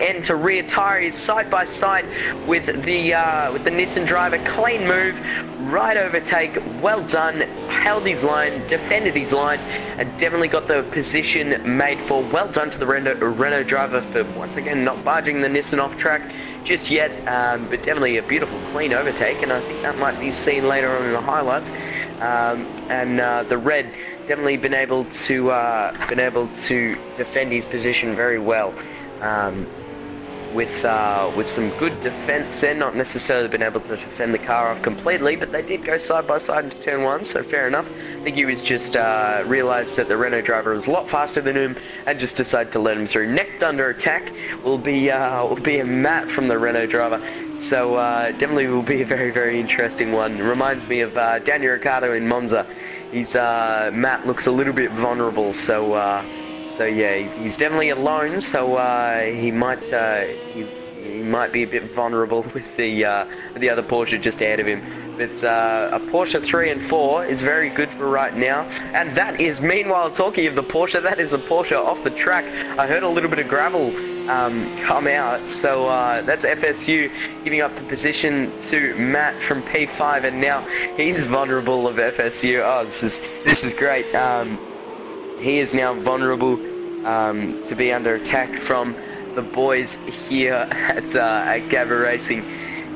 end to rear tires side by side with the Nissan driver. Clean move, right overtake, well done, held his line, defended his line, and definitely got the position made for. Well done to the Renault driver for once again not barging the Nissan off track just yet, but definitely a beautiful clean overtake, and I think that might be seen later on in the highlights. And the red definitely been able to defend his position very well, with some good defense. They're not necessarily been able to defend the car off completely, but they did go side by side into turn one, so fair enough. I think he was just realised that the Renault driver was a lot faster than him and just decided to let him through. Next under attack will be a Matt from the Renault driver. So definitely will be a very, very interesting one. It reminds me of Daniel Ricciardo in Monza. Matt looks a little bit vulnerable, so yeah, he's definitely alone. So he might be a bit vulnerable with the other Porsche just ahead of him. But a Porsche 3 and 4 is very good for right now. And that is, meanwhile, talking of the Porsche, that is a Porsche off the track. I heard a little bit of gravel come out, so that's FSU giving up the position to Matt from P5, and now he's vulnerable of FSU. Oh, this is great. He is now vulnerable to be under attack from the boys here at GAVRA Racing.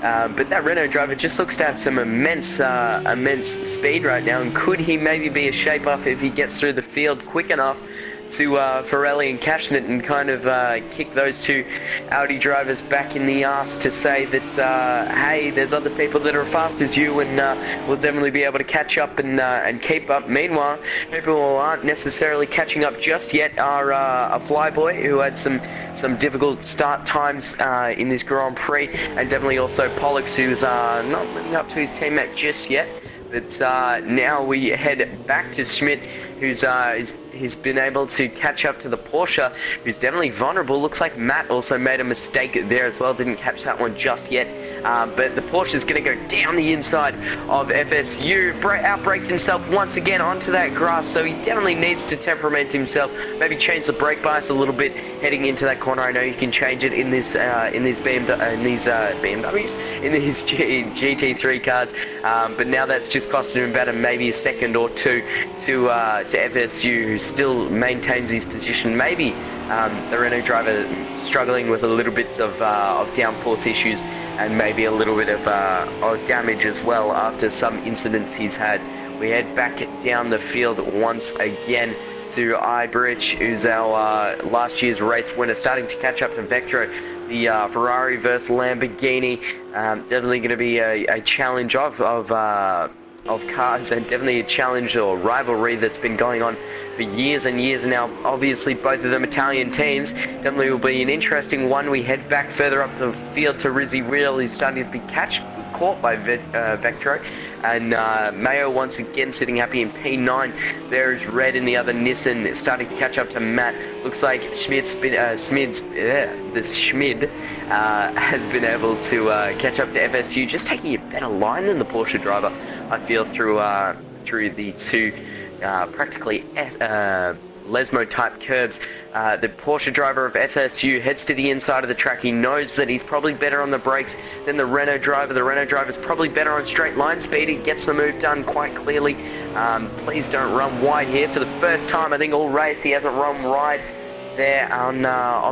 But that Renault driver just looks to have some immense speed right now, and could he maybe be a shape-up if he gets through the field quick enough to Pirelli and Cashnet and kind of kick those two Audi drivers back in the arse to say that, hey, there's other people that are as fast as you, and we'll definitely be able to catch up and keep up. Meanwhile, people who aren't necessarily catching up just yet are a Flyboy, who had some difficult start times in this Grand Prix, and definitely also Pollux, who's not living up to his teammate just yet. But now we head back to Schmidt, he's been able to catch up to the Porsche, who's definitely vulnerable. Looks like Matt also made a mistake there as well, didn't catch that one just yet. But the Porsche is going to go down the inside of FSU, outbrakes himself once again onto that grass, so he definitely needs to temperament himself, maybe change the brake bias a little bit heading into that corner. I know you can change it in these GT3 cars, but now that's just costing him about maybe a second or two to FSU, who still maintains his position. Maybe the Renault driver struggling with a little bit of downforce issues, and maybe a little bit of damage as well after some incidents he's had. We head back down the field once again to Ibrich, who's our last year's race winner, starting to catch up to Vectro, the Ferrari versus Lamborghini. Definitely going to be a challenge of cars, and definitely a challenge or rivalry that's been going on for years and years now. Obviously, both of them Italian teams. Definitely will be an interesting one. We head back further up the field to Rizzi Real, who's starting to be caught by Vectro, and Mayo once again sitting happy in P9. There's Red in the other Nissan, starting to catch up to Matt. Looks like the Schmid has been able to catch up to FSU, just taking a better line than the Porsche driver, I feel, through the two practically Lesmo type curves. The Porsche driver of FSU heads to the inside of the track. He knows that he's probably better on the brakes than the Renault driver. The Renault driver is probably better on straight line speed. He gets the move done quite clearly. Please don't run wide here for the first time, I think, all race. He hasn't run wide there on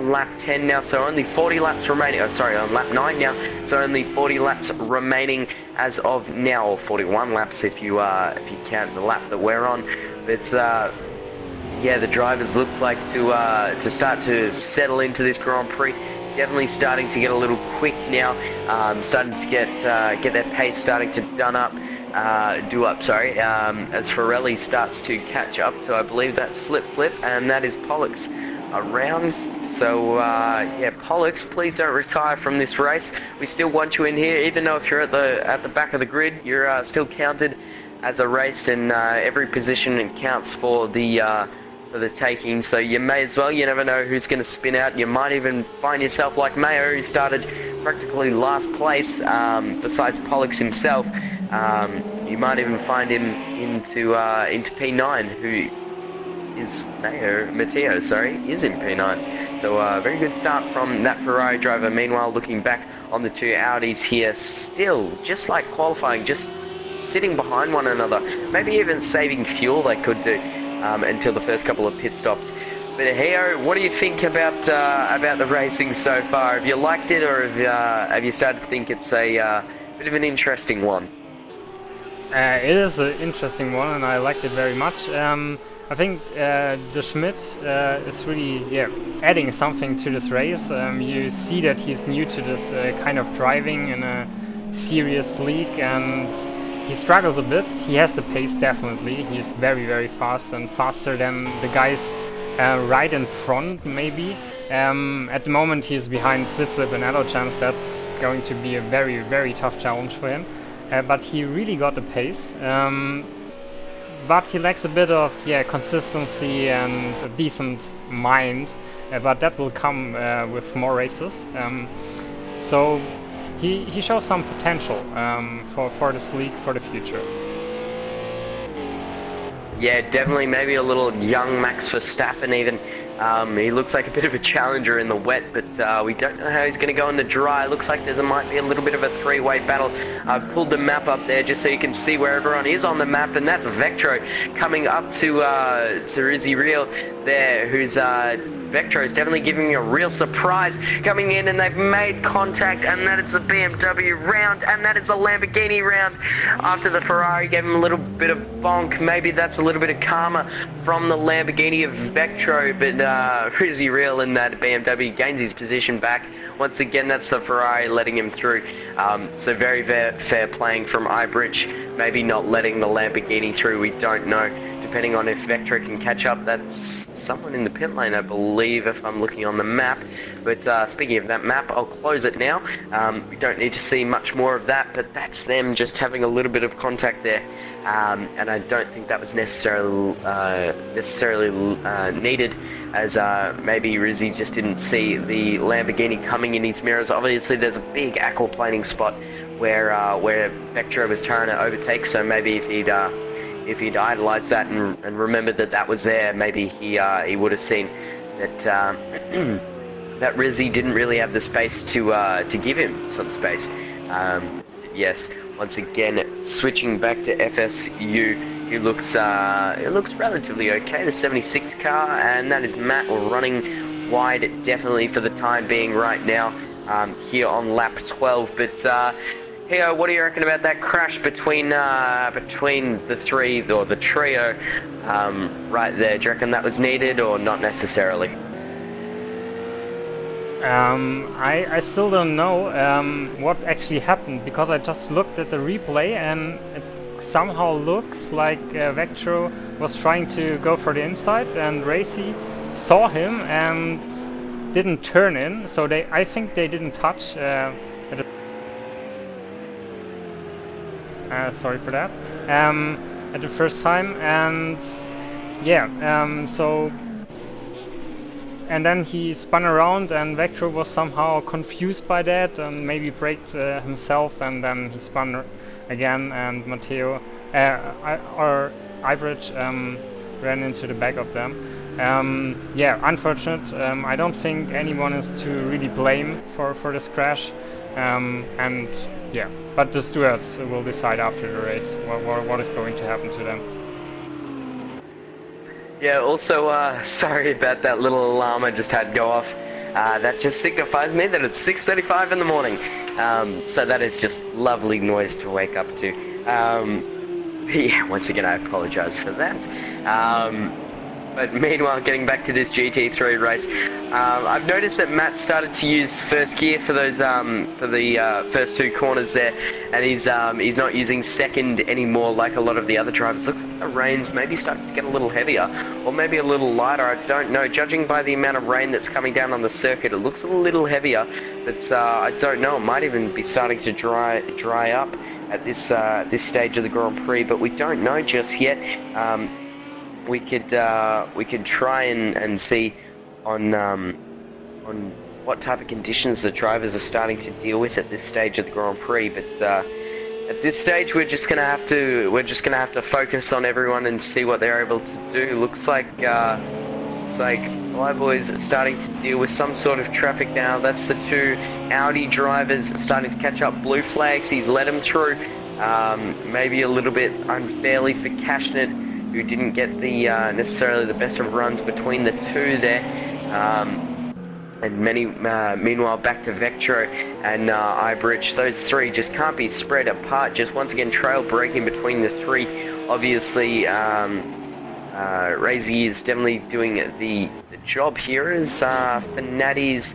lap 10 now, so only 40 laps remaining. Oh, sorry, on lap 9 now, so only 40 laps remaining as of now, or 41 laps if you count the lap that we're on. But yeah, the drivers look like to start to settle into this Grand Prix. Definitely starting to get a little quick now. Starting to get their pace starting to do up. As Ferrelli starts to catch up to, I believe that's Flip, and that is Pollux around. So yeah, Pollux, please don't retire from this race. We still want you in here, even though if you're at the back of the grid, you're still counted as a race, and every position counts for the taking. So you may as well. You never know who's going to spin out. You might even find yourself like Mayo, who started practically last place. Besides Pollux himself, you might even find him into P9, who is Matteo, sorry, is in P9. So very good start from that Ferrari driver. Meanwhile, looking back on the two Audis here, still just like qualifying, just sitting behind one another. Maybe even saving fuel they could do until the first couple of pit stops. But Heo, what do you think about the racing so far? Have you liked it, or have you started to think it's a bit of an interesting one? It is an interesting one, and I liked it very much. I think De Schmidt is really adding something to this race. You see that he's new to this kind of driving in a serious league, and he struggles a bit. He has the pace, definitely. He's very, very fast, and faster than the guys right in front, maybe. At the moment he's behind Flip and Champs. That's going to be a very, very tough challenge for him. But he really got the pace. But he lacks a bit of consistency and a decent mind. But that will come with more races. So he shows some potential for this league for the future. Yeah, definitely. Maybe a little young Max Verstappen even. He looks like a bit of a challenger in the wet, but we don't know how he's going to go in the dry. Looks like there might be a little bit of a three-way battle. I've pulled the map up there just so you can see where everyone is on the map, and that's Vectro coming up to Rizzy Real there, who's Vectro is definitely giving me a real surprise coming in, and they've made contact, and that is the BMW round, and that is the Lamborghini round. After the Ferrari gave him a little bit of bonk, maybe that's a little bit of karma from the Lamborghini of Vectro, but Rizzy Real in that BMW gains his position back. Once again, that's the Ferrari letting him through. So very fair playing from Ibridge, maybe not letting the Lamborghini through, we don't know. Depending on if Vectro can catch up. That's someone in the pit lane, I believe, if I'm looking on the map. But speaking of that map, I'll close it now. We don't need to see much more of that, but that's them just having a little bit of contact there. And I don't think that was necessarily needed, as maybe Rizzy just didn't see the Lamborghini coming in his mirrors. Obviously, there's a big aquaplaning spot where Vectro was trying to overtake, so maybe if he'd idolized that and remembered that was there, maybe he would have seen that that Rizzy didn't really have the space to give him some space. Yes, once again switching back to FSU, who looks it looks relatively okay. The 76 car, and that is Matt running wide, definitely for the time being right now here on lap 12. But Heo, what do you reckon about that crash between the three, or the trio, right there? Do you reckon that was needed or not necessarily? I still don't know what actually happened, because I just looked at the replay and it somehow looks like Vectro was trying to go for the inside, and Racy saw him and didn't turn in, so I think they didn't touch. Sorry for that. At the first time, and yeah, so, and then he spun around, and Vectro was somehow confused by that and maybe braked himself, and then he spun again, and Matteo or Ibridge ran into the back of them. Yeah, unfortunate. I don't think anyone is to really blame for this crash. And yeah, but the stewards will decide after the race what is going to happen to them. Yeah, also, sorry about that little alarm I just had go off. That just signifies me that it's 6:35 in the morning. So that is just lovely noise to wake up to. Yeah, once again, I apologize for that. But meanwhile, getting back to this GT3 race, I've noticed that Matt started to use first gear for those for the first two corners there, and he's not using second anymore like a lot of the other drivers. Looks like the rain's maybe starting to get a little heavier, or maybe a little lighter. I don't know. Judging by the amount of rain that's coming down on the circuit, it looks a little heavier. But I don't know. It might even be starting to dry up at this stage of the Grand Prix, but we don't know just yet. We could try and see on what type of conditions the drivers are starting to deal with at this stage of the Grand Prix. But at this stage, we're just gonna have to focus on everyone and see what they're able to do. Looks like Flyboy's starting to deal with some sort of traffic now. That's the two Audi drivers starting to catch up blue flags. He's let them through. Maybe a little bit unfairly for Cashnet, who didn't get the necessarily the best of runs between the two there. And meanwhile, back to Vectro and Ibridge. Those three just can't be spread apart. Just once again, trail breaking between the three. Obviously, Razy is definitely doing the job here, as Fanati's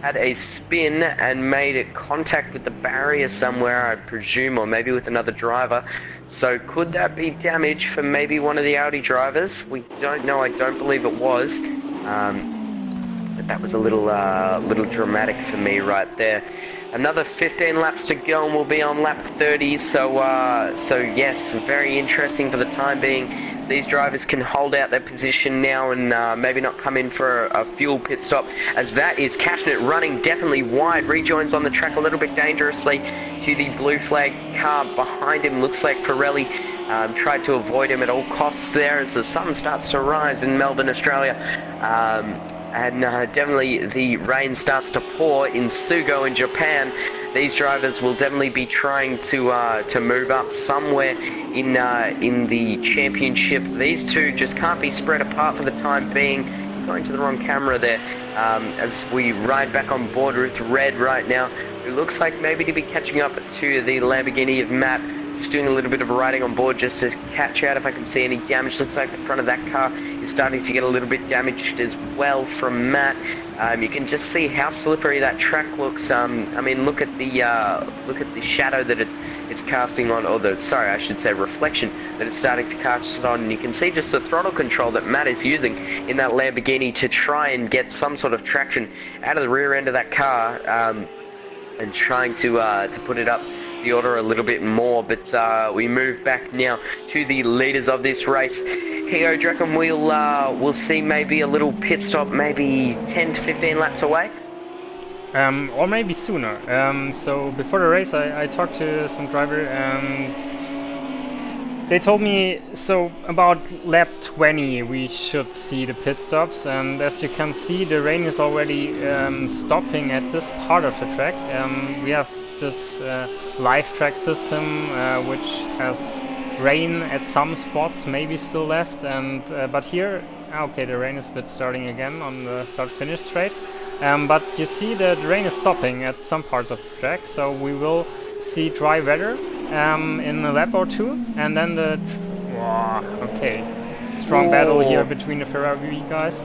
had a spin and made contact with the barrier somewhere, I presume, or maybe with another driver. So could that be damage for maybe one of the Audi drivers? We don't know. I don't believe it was. But that was a little dramatic for me right there. Another 15 laps to go and we'll be on lap 30. So yes, very interesting for the time being. These drivers can hold out their position now and maybe not come in for a fuel pit stop, as that is Cashnet running definitely wide. Rejoins on the track a little bit dangerously to the blue flag car behind him. Looks like Pirelli tried to avoid him at all costs there as the sun starts to rise in Melbourne, Australia. And definitely the rain starts to pour in Sugo in Japan. These drivers will definitely be trying to move up somewhere in the championship. These two just can't be spread apart for the time being. Going to the wrong camera there, as we ride back on board with Red right now, who looks like maybe to be catching up to the Lamborghini of Matt. Just doing a little bit of riding on board just to catch out if I can see any damage. Looks like the front of that car is starting to get a little bit damaged as well from Matt. You can just see how slippery that track looks. I mean, look at the shadow that it's casting on, or I should say reflection that it's starting to cast on. And you can see just the throttle control that Matt is using in that Lamborghini to try and get some sort of traction out of the rear end of that car, and trying to put it up the order a little bit more. But we move back now to the leaders of this race. Higo, do you reckon we'll see maybe a little pit stop, maybe 10 to 15 laps away? Or maybe sooner. So before the race, I talked to some driver and they told me, so about lap 20 we should see the pit stops, and as you can see, the rain is already stopping at this part of the track. We have this live track system which has rain at some spots, maybe still left, and but here, okay, the rain is a bit starting again on the start-finish straight, but you see that the rain is stopping at some parts of the track, so we will see dry weather in a lap or two, and then okay, strong battle here between the Ferrari guys.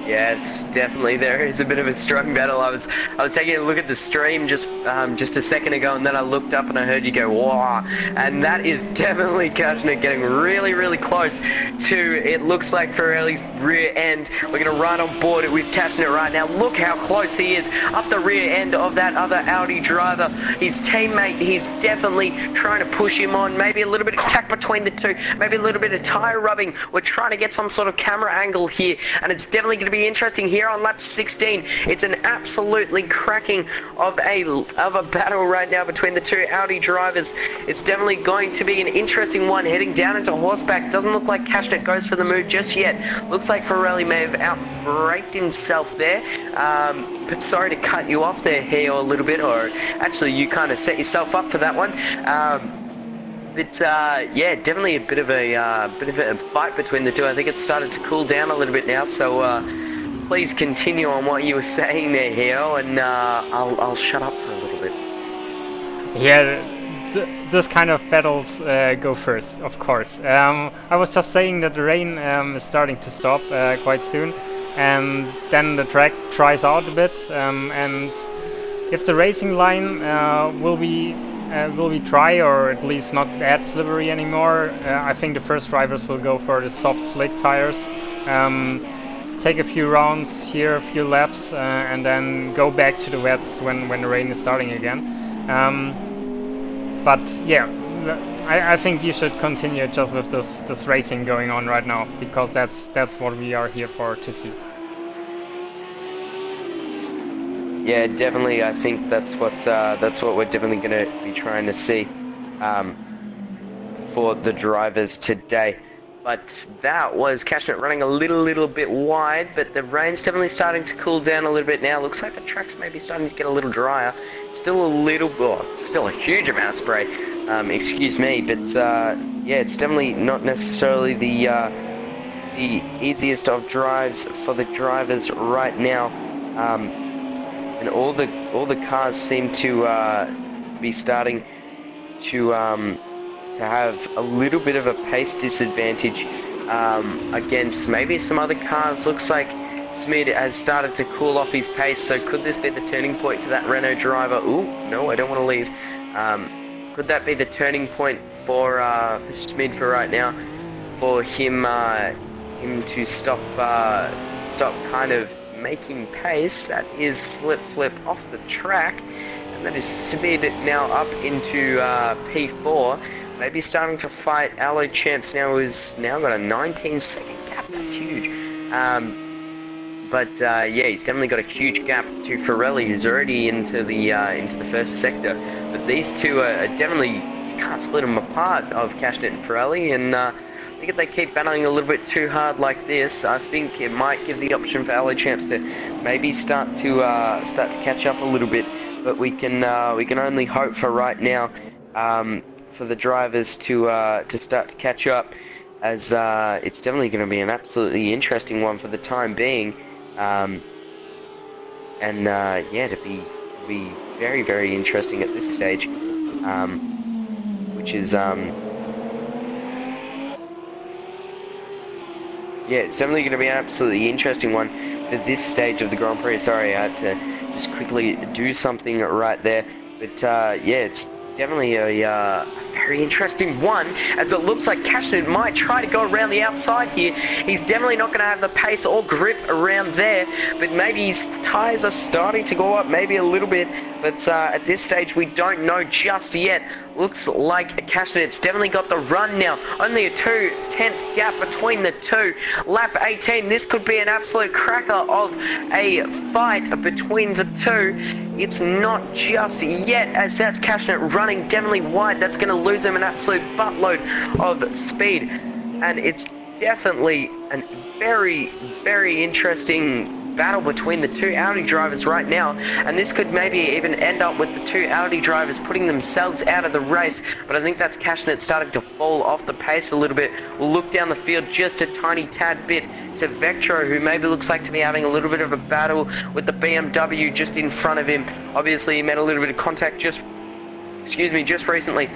Yes, definitely. There is a bit of a strong battle. I was taking a look at the stream just a second ago, and then I looked up and I heard you go, "Wow!" And that is definitely Cashnet getting really, really close to, it looks like, Pirelli's rear end. We're going to ride on board with Cashnet right now. Look how close he is up the rear end of that other Audi driver. His teammate, he's definitely trying to push him on. Maybe a little bit of contact between the two. Maybe a little bit of tyre rubbing. We're trying to get some sort of camera angle here, and it's definitely going to be interesting here on lap 16. It's an absolutely cracking of a battle right now between the two Audi drivers. It's definitely going to be an interesting one heading down into horseback. Doesn't look like Cashnet goes for the move just yet. Looks like Ferrelli may have out-braked himself there. But sorry to cut you off there, here a little bit, or actually you kind of set yourself up for that one. But yeah, definitely a bit of a fight between the two. I think it's started to cool down a little bit now, so please continue on what you were saying there, Heo, and I'll shut up for a little bit. Yeah, this kind of battles go first, of course. I was just saying that the rain is starting to stop quite soon, and then the track dries out a bit, and if the racing line will be dry, or at least not that slippery anymore, I think the first drivers will go for the soft slick tires, take a few rounds here, a few laps, and then go back to the wets when the rain is starting again. But yeah, I think you should continue just with this racing going on right now, because that's what we are here for to see. Yeah, definitely. I think that's what we're definitely going to be trying to see for the drivers today. But that was Cashnet running a little bit wide, but the rain's definitely starting to cool down a little bit now. Looks like the track's maybe starting to get a little drier. Still a little, well, still a huge amount of spray. Excuse me, but yeah, it's definitely not necessarily the easiest of drives for the drivers right now. And all the cars seem to be starting to have a little bit of a pace disadvantage against maybe some other cars. Looks like Smid has started to cool off his pace, so could this be the turning point for that Renault driver? Ooh, no, I don't want to leave. Could that be the turning point for Smid for right now, for him to stop kind of making pace? That is flip off the track, and that is Smid now up into P4. Maybe starting to fight Allo Champs now, who's now got a 19-second gap. That's huge. But yeah, he's definitely got a huge gap to Ferrelli, who's already into the first sector. But these two are definitely, you can't split them apart, of Cashnet and Ferrelli, and I think if they keep battling a little bit too hard like this, I think it might give the option for Allo Champs to maybe start to catch up a little bit. But we can only hope for right now for the drivers to start to catch up, as it's definitely going to be an absolutely interesting one for the time being, and yeah, to be very interesting at this stage, which is yeah, it's definitely going to be an absolutely interesting one for this stage of the Grand Prix. Sorry, I had to just quickly do something right there, but yeah, it's definitely a very interesting one, as it looks like Cashnet might try to go around the outside here. He's definitely not going to have the pace or grip around there, but maybe his tyres are starting to go up maybe a little bit, but at this stage we don't know just yet. Looks like Cashnet's definitely got the run now. Only a 2/10 gap between the two. Lap 18, this could be an absolute cracker of a fight between the two. It's not just yet, as that's Cashnet running definitely wide. That's going to lose him an absolute buttload of speed. And it's definitely a very interesting battle between the two Audi drivers right now, and this could maybe even end up with the two Audi drivers putting themselves out of the race. But I think that's Cashnet starting to fall off the pace a little bit. We'll look down the field just a tiny tad bit to Vectro, who maybe looks like to be having a little bit of a battle with the BMW just in front of him. Obviously he made a little bit of contact just recently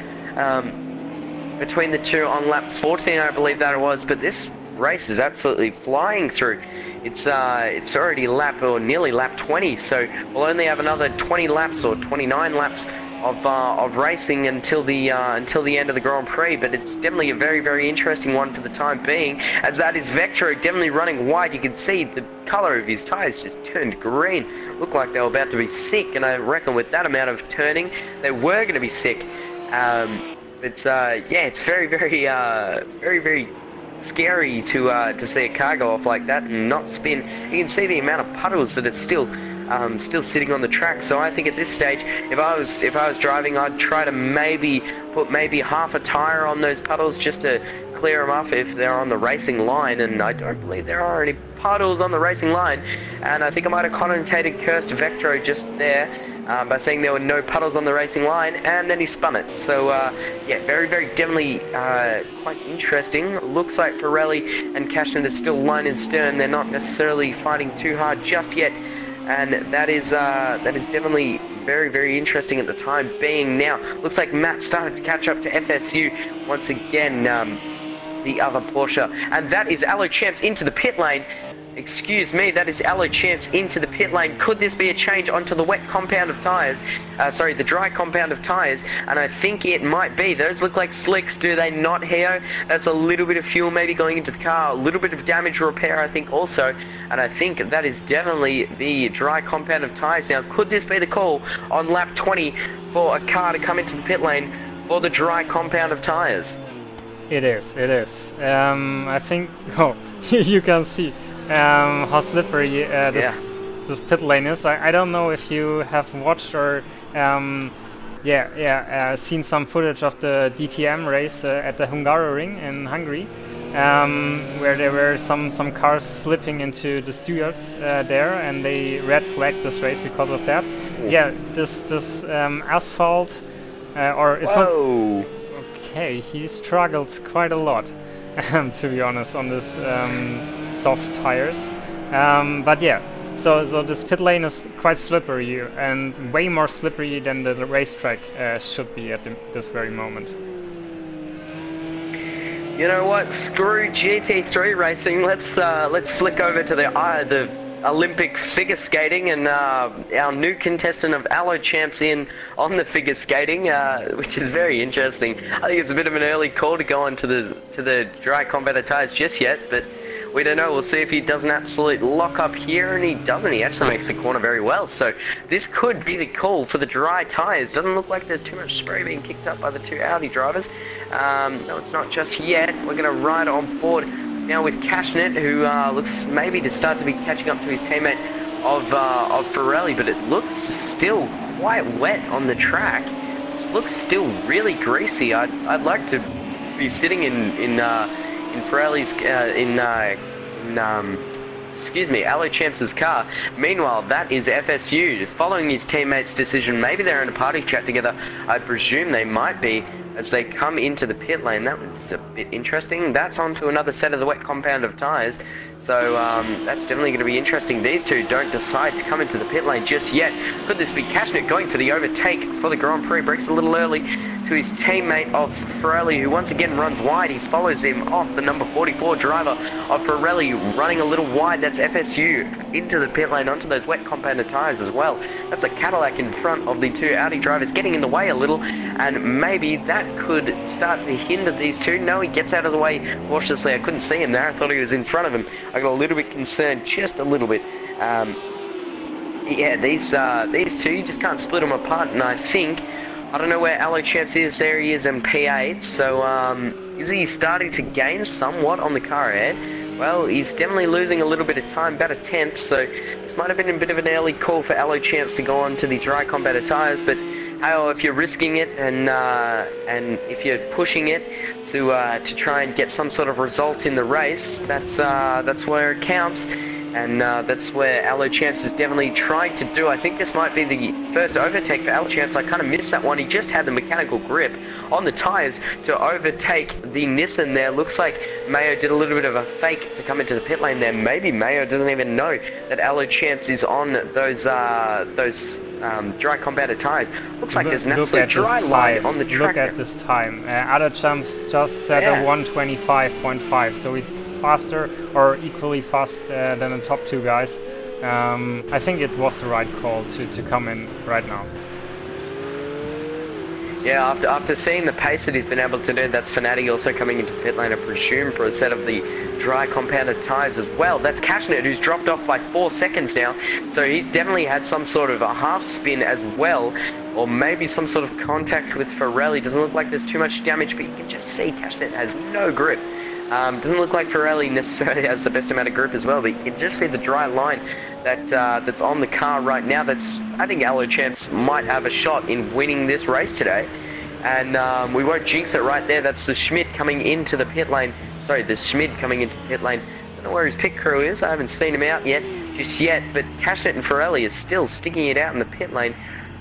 between the two on lap 14, I believe that it was. But this race is absolutely flying through. It's already nearly lap 20, so we'll only have another 20 laps or 29 laps of racing until the end of the Grand Prix. But it's definitely a very interesting one for the time being, as that is Vectro definitely running wide. You can see the color of his tires just turned green. Looked like they were about to be sick, and I reckon with that amount of turning they were going to be sick. But yeah, it's very scary to see a car go off like that and not spin. You can see the amount of puddles that it's still sitting on the track. So I think at this stage, if I was driving, I'd try to maybe put half a tire on those puddles just to clear them off if they're on the racing line, and I don't believe there are any puddles on the racing line. And I think I might have connotated cursed Vectro just there by saying there were no puddles on the racing line, and then he spun it. So yeah, very definitely quite interesting. Looks like Pirelli and Cashnet are still line and stern. They're not necessarily fighting too hard just yet, and that is definitely very interesting at the time being. Now looks like Matt started to catch up to FSU once again, the other Porsche, and that is Allo Champs into the pit lane. Excuse me, that is Allo Champs into the pit lane. Could this be a change onto the wet compound of tyres? Sorry, the dry compound of tyres, and I think it might be. Those look like slicks, do they not, Heo? That's a little bit of fuel maybe going into the car, a little bit of damage repair I think also, and I think that is definitely the dry compound of tyres. Now, could this be the call on lap 20 for a car to come into the pit lane for the dry compound of tyres? It is. I think, oh, you can see how slippery this pit lane is. I don't know if you have watched or seen some footage of the DTM race at the Hungaroring in Hungary, where there were some cars slipping into the stewards there, and they red flagged this race because of that. Yeah, this asphalt or it's Whoa. okay. He struggles quite a lot. To be honest, on this soft tires, but yeah, so this pit lane is quite slippery, and way more slippery than the racetrack should be at this very moment. You know what? Screw GT3 racing. Let's flick over to the Olympic figure skating, and our new contestant of Allo Champs in on the figure skating, which is very interesting. I think it's a bit of an early call to go on to the dry compound tyres just yet, but we don't know. We'll see if he does an absolute lock up here, and he doesn't. He actually makes the corner very well. So this could be the call for the dry tyres. Doesn't look like there's too much spray being kicked up by the two Audi drivers. No, it's not just yet. We're going to ride on board now with Cashnet, who looks maybe to start to be catching up to his teammate of Pirelli, but it looks still quite wet on the track. This looks still really greasy. I'd like to be sitting in Pirelli's excuse me, Allo Champs' car. Meanwhile, that is FSU following his teammate's decision. Maybe they're in a party chat together. I presume they might be, as they come into the pit lane. That was a bit interesting. That's onto another set of the wet compound of tyres. So that's definitely going to be interesting. These two don't decide to come into the pit lane just yet. Could this be Cashnet going for the overtake for the Grand Prix? Breaks a little early to his teammate of Pirelli, who once again runs wide. He follows him off, the number 44 driver of Pirelli, running a little wide. That's FSU into the pit lane, onto those wet compound tyres as well. That's a Cadillac in front of the two Audi drivers, getting in the way a little, and maybe that could start to hinder these two. No, he gets out of the way cautiously. I couldn't see him there. I thought he was in front of him. I got a little bit concerned, just a little bit. Yeah, these two, you just can't split them apart, and I think, I don't know where Allo Champs is. There he is in P8, so is he starting to gain somewhat on the car ahead? Well, he's definitely losing a little bit of time, about a tenth, so this might have been a bit of an early call for Allo Champs to go on to the dry compound tyres, but if you're risking it and if you're pushing it to try and get some sort of result in the race, that's where it counts, and that's where Allo Champs is definitely trying to do. I think this might be the first overtake for Allo Champs. I kind of missed that one. He just had the mechanical grip on the tyres to overtake the Nissan there. Looks like Mayo did a little bit of a fake to come into the pit lane there. Maybe Mayo doesn't even know that Allo Champs is on those dry compounded tyres. Looks like there's an absolute dry line on the track. Look at this time. Allo Champs just set a 125.5, so he's faster or equally fast than the top two guys. I think it was the right call to come in right now. Yeah, after seeing the pace that he's been able to do, that's Fanati also coming into pit lane, I presume, for a set of the dry compounded tyres as well. That's Cashnet, who's dropped off by 4 seconds now, so he's definitely had some sort of a half spin as well, or maybe some sort of contact with Pirelli. Doesn't look like there's too much damage, but you can just see Cashnet has no grip. Doesn't look like Pirelli necessarily has the best amount of grip as well, but you can just see the dry line that's on the car right now. I think Aloe Champs might have a shot in winning this race today. And we won't jinx it right there. That's the Schmidt coming into the pit lane. Sorry, the Schmid coming into the pit lane. Don't know where his pit crew is. I haven't seen him out just yet. But Cashnet and Pirelli is still sticking it out in the pit lane.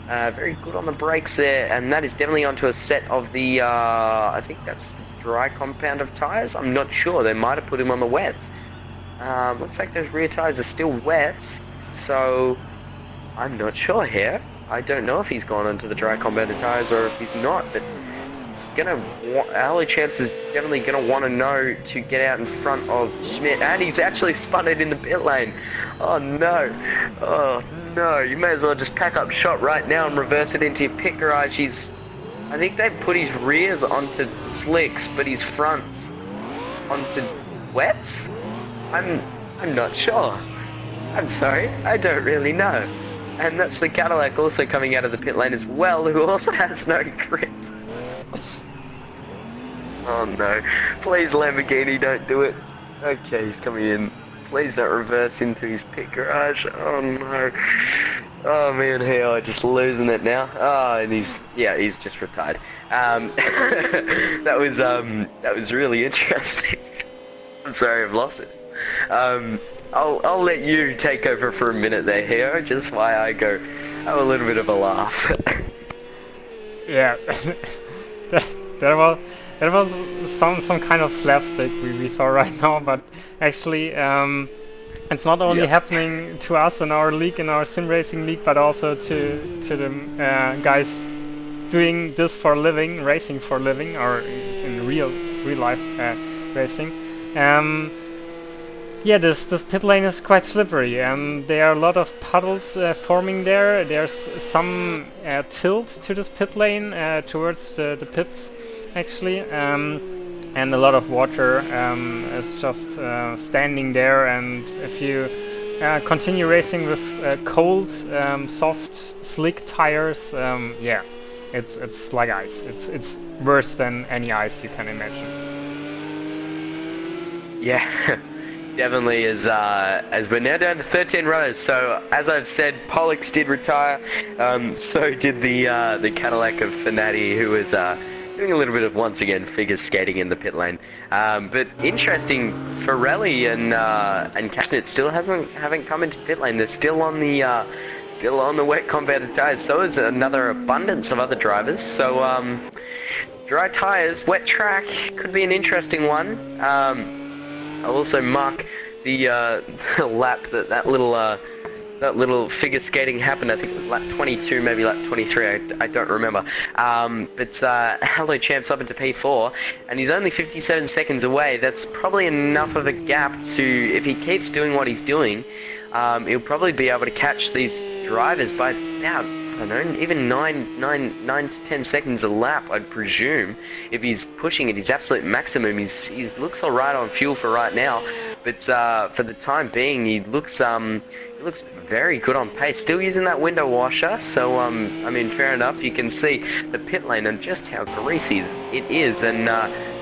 Very good on the brakes there, and that is definitely onto a set of the, I think that's the dry compound of tyres. I'm not sure. They might have put him on the wets. Looks like those rear tyres are still wets, so I'm not sure here. I don't know if he's gone onto the dry compounded tyres or if he's not, but he's gonna. Aloe Champs is definitely gonna want to know to get out in front of Schmidt, and he's actually spun it in the pit lane. Oh no! Oh no! You may as well just pack up shop right now and reverse it into your pit garage. I think they put his rears onto slicks, but his fronts onto wets. I'm not sure. I'm sorry, I don't really know. And that's the Cadillac also coming out of the pit lane as well, who also has no grip. Oh no. Please, Lamborghini, don't do it. Okay, he's coming in. Please don't reverse into his pit garage. Oh no. Oh man, here I'm just losing it now. Oh, and he's just retired. That was really interesting. I'm sorry, I've lost it. I'll let you take over for a minute there, Hero, just while I go have a little bit of a laugh. Yeah, that was some kind of slapstick we saw right now, but actually it's not only happening to us in our league, in our sim racing league, but also to the guys doing this for a living, racing for a living, or in real life racing. Yeah, this pit lane is quite slippery. There are a lot of puddles forming there. There's some tilt to this pit lane towards the pits, actually, and a lot of water is just standing there. And if you continue racing with cold, soft, slick tires, yeah, it's like ice. It's worse than any ice you can imagine. Yeah. Definitely, as we're now down to 13 runners. So as I've said, Pollux did retire. So did the Cadillac of Fanati, who was doing a little bit of, once again, figure skating in the pit lane. But interesting, Pirelli and Cashnet still haven't come into pit lane. They're still on the wet compounded tires. So is another abundance of other drivers. So dry tires, wet track could be an interesting one. I'll also mark the lap that little figure skating happened. I think it was lap 22, maybe lap 23. I don't remember. But Aloe Champs up into P4, and he's only 57 seconds away. That's probably enough of a gap to, if he keeps doing what he's doing, he'll probably be able to catch these drivers by about, I don't know, even 9 to 10 seconds a lap, I'd presume. If he's pushing at his absolute maximum, he looks alright on fuel for right now, but for the time being, he looks very good on pace. Still using that window washer, so I mean, fair enough. You can see the pit lane and just how greasy it is, and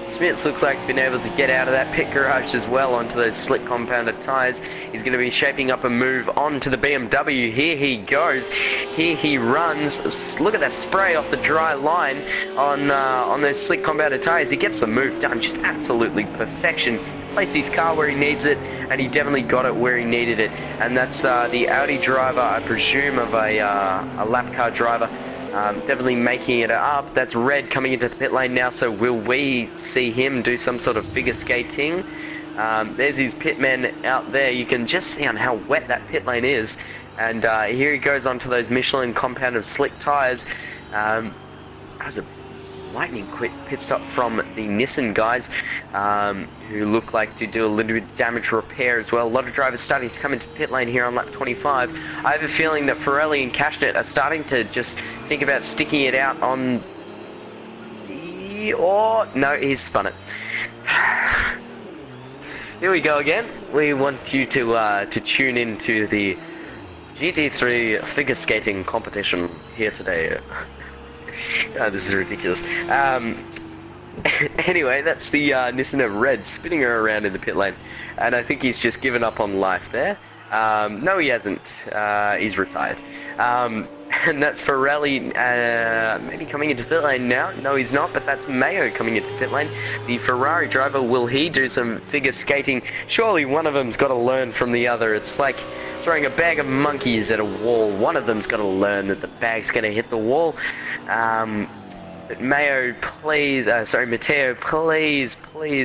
Smith looks like been able to get out of that pit garage as well onto those slick compounded tyres. He's going to be shaping up a move onto the BMW. Here he goes. Here he runs. Look at that spray off the dry line on those slick compounded tyres. He gets the move done. Just absolutely perfection. Placed his car where he needs it, and he definitely got it where he needed it. And that's the Audi driver, I presume, of a lap car driver. Definitely making it up. That's Red coming into the pit lane now, so will we see him do some sort of figure skating? There's his pitman out there. You can just see on how wet that pit lane is. And here he goes onto those Michelin compounded slick tyres. That was a lightning quick pit stop from the Nissan guys, who look like to do a little bit of damage repair as well. A lot of drivers starting to come into the pit lane here on lap 25. I have a feeling that Pirelli and Cashnet are starting to just think about sticking it out on the... Oh, no, he's spun it. Here we go again. We want you to tune into the GT3 figure skating competition here today. Oh, this is ridiculous. Anyway, that's the Nissan of Red spinning her around in the pit lane. And I think he's just given up on life there. No, he hasn't. He's retired. And that's Ferrari maybe coming into pit lane now. No, he's not, but that's Mayo coming into pit lane. The Ferrari driver, will he do some figure skating? Surely one of them's got to learn from the other. It's like throwing a bag of monkeys at a wall. One of them's got to learn that the bag's going to hit the wall. But Mayo, please, sorry, Matteo, please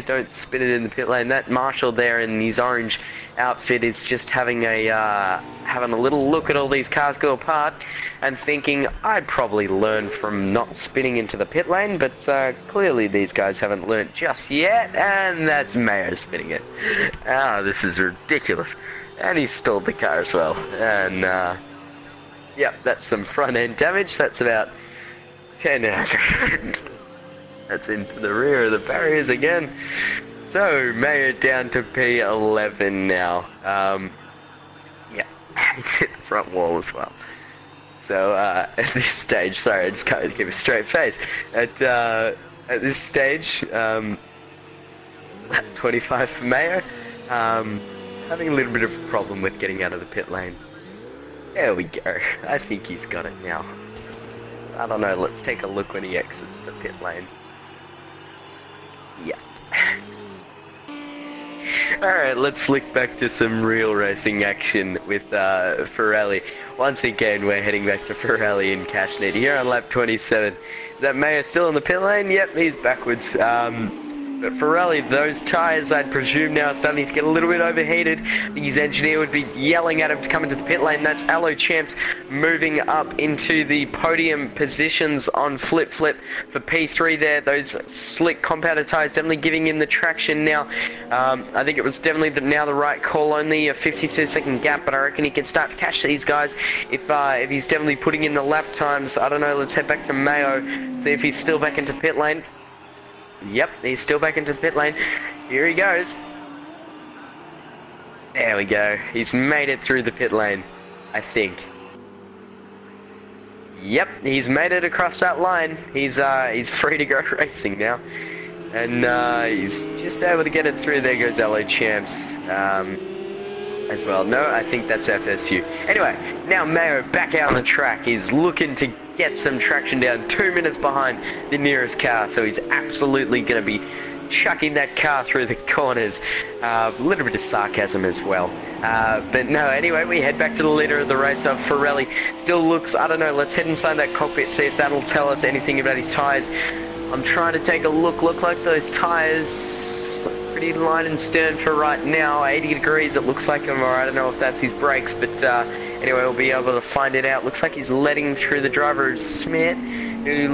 don't spin it in the pit lane. That Marshall there in his orange outfit is just having a little look at all these cars go apart and thinking, I'd probably learn from not spinning into the pit lane, but clearly these guys haven't learned just yet, and that's Mayo spinning it. Ah, this is ridiculous. And he stalled the car as well. And, yep, that's some front end damage. That's about 10 out. That's into the rear of the barriers again. So, Mayo down to P11 now. Yeah, he's hit the front wall as well. So, at this stage, sorry, I just can't keep a straight face. At this stage, 25 for Mayo. Having a little bit of a problem with getting out of the pit lane. There we go. I think he's got it now. I don't know, let's take a look when he exits the pit lane. Yeah. Alright, let's flick back to some real racing action with Ferrari. Once again, we're heading back to Ferrari in Cashnet here on lap 27. Is that Mayo still in the pit lane? Yep, he's backwards. But Ferrari, those tyres, I'd presume now, are starting to get a little bit overheated. His engineer would be yelling at him to come into the pit lane. That's Allo Champs moving up into the podium positions on flip-flip for P3 there. Those slick compounder tyres definitely giving him the traction now. I think it was definitely now the right call, only a 52-second gap, but I reckon he can start to catch these guys if he's definitely putting in the lap times. I don't know, let's head back to Mayo, see if he's still back into pit lane. Yep, he's still back into the pit lane. Here he goes. There we go. He's made it through the pit lane, I think. Yep, he's made it across that line. He's free to go racing now. And he's just able to get it through. There goes Allo Champs as well. No, I think that's FSU. Anyway, now Mayo back out on the track. He's looking to get some traction down, 2 minutes behind the nearest car, so he's absolutely going to be chucking that car through the corners. A little bit of sarcasm as well. But no, anyway, we head back to the leader of the race of Ferrari. Still looks, I don't know, let's head inside that cockpit, see if that'll tell us anything about his tyres. I'm trying to take a look like those tyres pretty line and stern for right now, 80 degrees it looks like him, or I don't know if that's his brakes, but anyway, we'll be able to find it out. Looks like he's letting through the driver Smith, who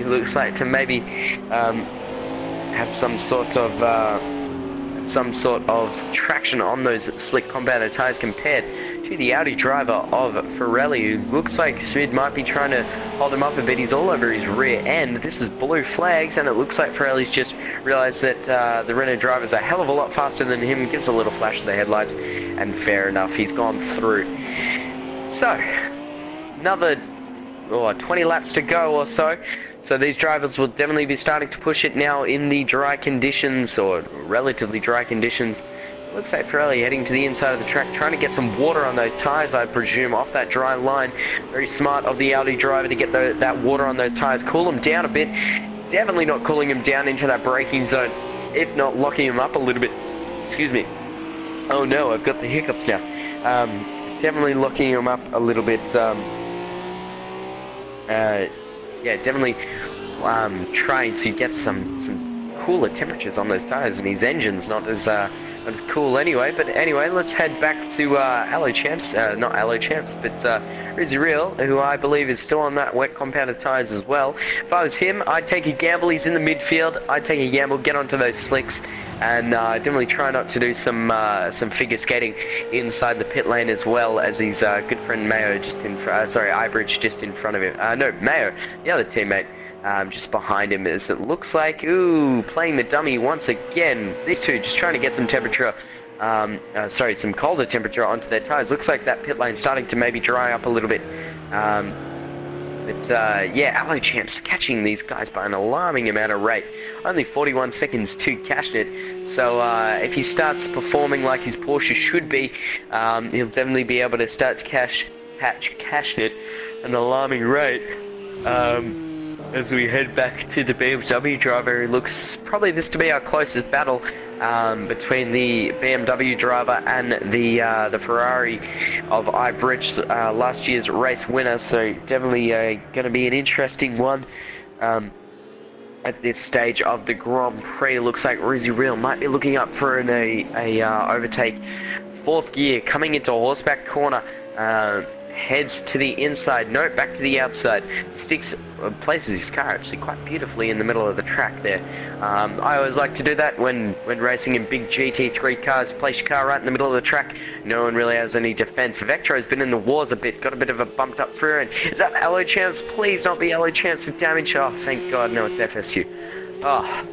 looks like to maybe have some sort of traction on those slick compounder tires compared to the Audi driver of Ferrari, who looks like Smith might be trying to hold him up a bit. He's all over his rear end. This is blue flags, and it looks like Ferrari's just realised that the Renault driver's a hell of a lot faster than him. Gives a little flash of the headlights, and fair enough, he's gone through. So, another 20 laps to go or so. So these drivers will definitely be starting to push it now in the dry conditions, or relatively dry conditions. Looks like Ferrari heading to the inside of the track, trying to get some water on those tyres, I presume, off that dry line. Very smart of the Audi driver to get that water on those tyres, cool them down a bit. Definitely not cooling them down into that braking zone, if not locking them up a little bit. Excuse me. Oh no, I've got the hiccups now. Definitely locking them up a little bit. Yeah, definitely trying to get some cooler temperatures on those tyres, and his engine's not as cool anyway. But anyway, let's head back to Allo Champs, not Allo Champs, but Rizzy Real, who I believe is still on that wet compounder tyres as well. If I was him, I'd take a gamble. He's in the midfield. I'd take a gamble, get onto those slicks, and definitely try not to do some figure skating inside the pit lane, as well as his good friend Mayo just in front. Sorry, Ibridge just in front of him. No, Mayo, the other teammate. Just behind him, as it looks like. Ooh, playing the dummy once again. These two just trying to get some temperature, some colder temperature onto their tyres. Looks like that pit lane's starting to maybe dry up a little bit. But yeah, Allo Champ's catching these guys by an alarming amount of rate. Only 41 seconds to Cashnit. So if he starts performing like his Porsche should be, he'll definitely be able to start to catch Cashnit at an alarming rate. As we head back to the BMW driver, it looks probably this to be our closest battle between the BMW driver and the Ferrari of Ibridge, last year's race winner. So definitely going to be an interesting one at this stage of the Grand Prix. It looks like Rizzy Real might be looking up for an overtake. Fourth gear coming into horseback corner. Heads to the inside, no, back to the outside. Sticks, places his car actually quite beautifully in the middle of the track there. I always like to do that when racing in big GT3 cars. Place your car right in the middle of the track. No one really has any defense. Vectro's been in the wars a bit, got a bit of a bumped up through end. Is that Allo Champs? Please not be Allo Champs with damage. Oh, thank God, no, it's FSU. Oh,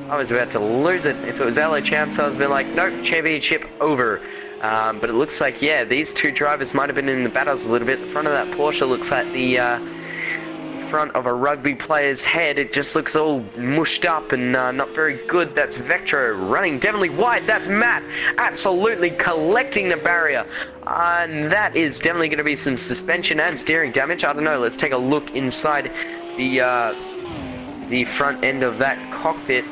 I was about to lose it. If it was Allo Champs, I was been like, nope, championship over. But it looks like, yeah, these two drivers might have been in the battles a little bit. The front of that Porsche looks like the front of a rugby player's head. It just looks all mushed up and not very good. That's Vectro running definitely wide. That's Matt absolutely collecting the barrier. And that is definitely going to be some suspension and steering damage. I don't know. Let's take a look inside the front end of that cockpit.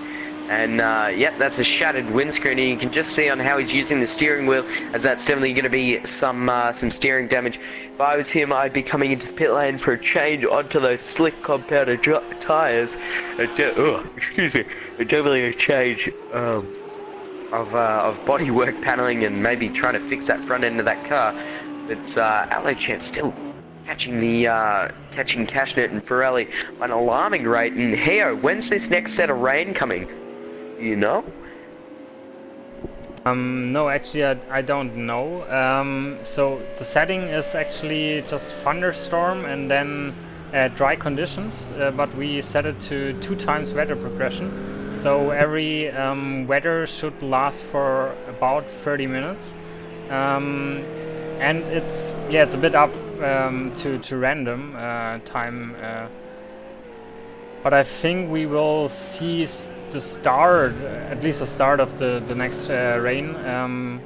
And yep, that's a shattered windscreen, and you can just see on how he's using the steering wheel, as that's definitely going to be some steering damage. If I was him, I'd be coming into the pit lane for a change onto those slick compounded tyres. Excuse me, definitely a change of bodywork paneling, and maybe trying to fix that front end of that car. But Allo Champ still catching Cashnit and Pirelli by an alarming rate. And Heo, when's this next set of rain coming? You know? No, actually I don't know. So the setting is actually just thunderstorm and then dry conditions, but we set it to 2 times weather progression. So every weather should last for about 30 minutes. And it's a bit up to random time, but I think we will see the start, at least the start of the next rain,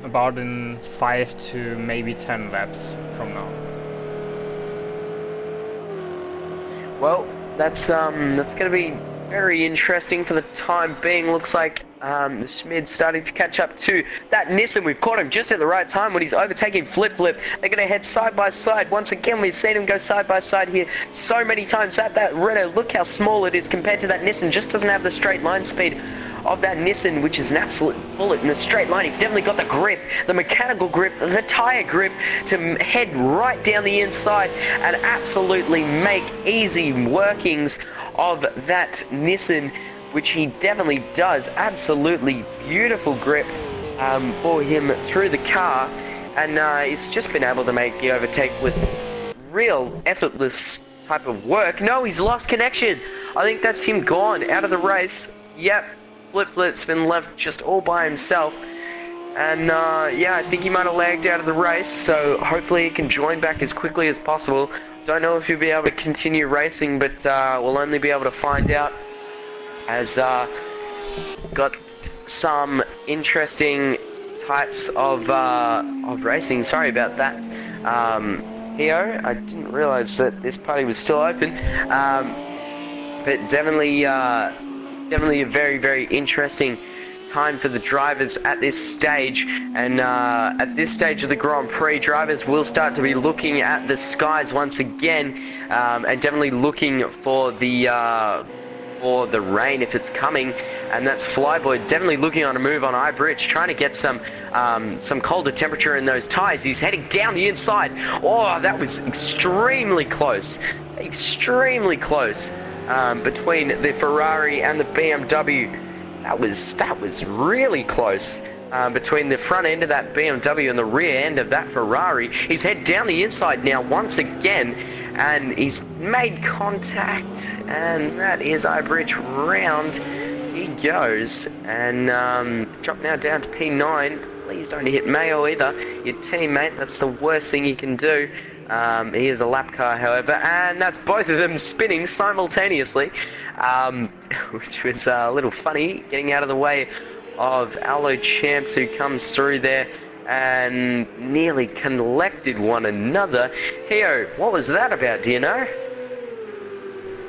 about in 5 to maybe 10 laps from now. Well, that's going to be very interesting for the time being. Looks like the Schmid's starting to catch up to that Nissan. We've caught him just at the right time when he's overtaking Flip. They're going to head side by side. Once again, we've seen him go side by side here so many times. That Renault, look how small it is compared to that Nissan. Just doesn't have the straight line speed of that Nissan, which is an absolute bullet in a straight line. He's definitely got the grip, the mechanical grip, the tyre grip to head right down the inside and absolutely make easy workings of that Nissan, which he definitely does. Absolutely beautiful grip for him through the car, and he's just been able to make the overtake with real effortless type of work. No, he's lost connection. I think that's him gone out of the race. Yep, Flip's been left just all by himself, and yeah, I think he might have lagged out of the race, so hopefully he can join back as quickly as possible. Don't know if he'll be able to continue racing, but we'll only be able to find out as got some interesting types of racing. Sorry about that, Heo. I didn't realise that this party was still open, but definitely a very, very interesting time for the drivers at this stage. And at this stage of the Grand Prix, drivers will start to be looking at the skies once again, and definitely looking for the rain if it's coming. And that's Flyboy definitely looking on a move on Ibridge, trying to get some colder temperature in those tyres. He's heading down the inside. Oh, that was extremely close, between the Ferrari and the BMW. That was really close. Between the front end of that BMW and the rear end of that Ferrari. He's head down the inside now once again, and he's made contact, and that is Ibridge round. He goes, and drop now down to P9. Please don't hit Mayo either, your teammate. That's the worst thing you can do. He is a lap car, however, and that's both of them spinning simultaneously, which was a little funny, getting out of the way of Allo Champs, who comes through there and nearly collected one another. Heo, what was that about, do you know?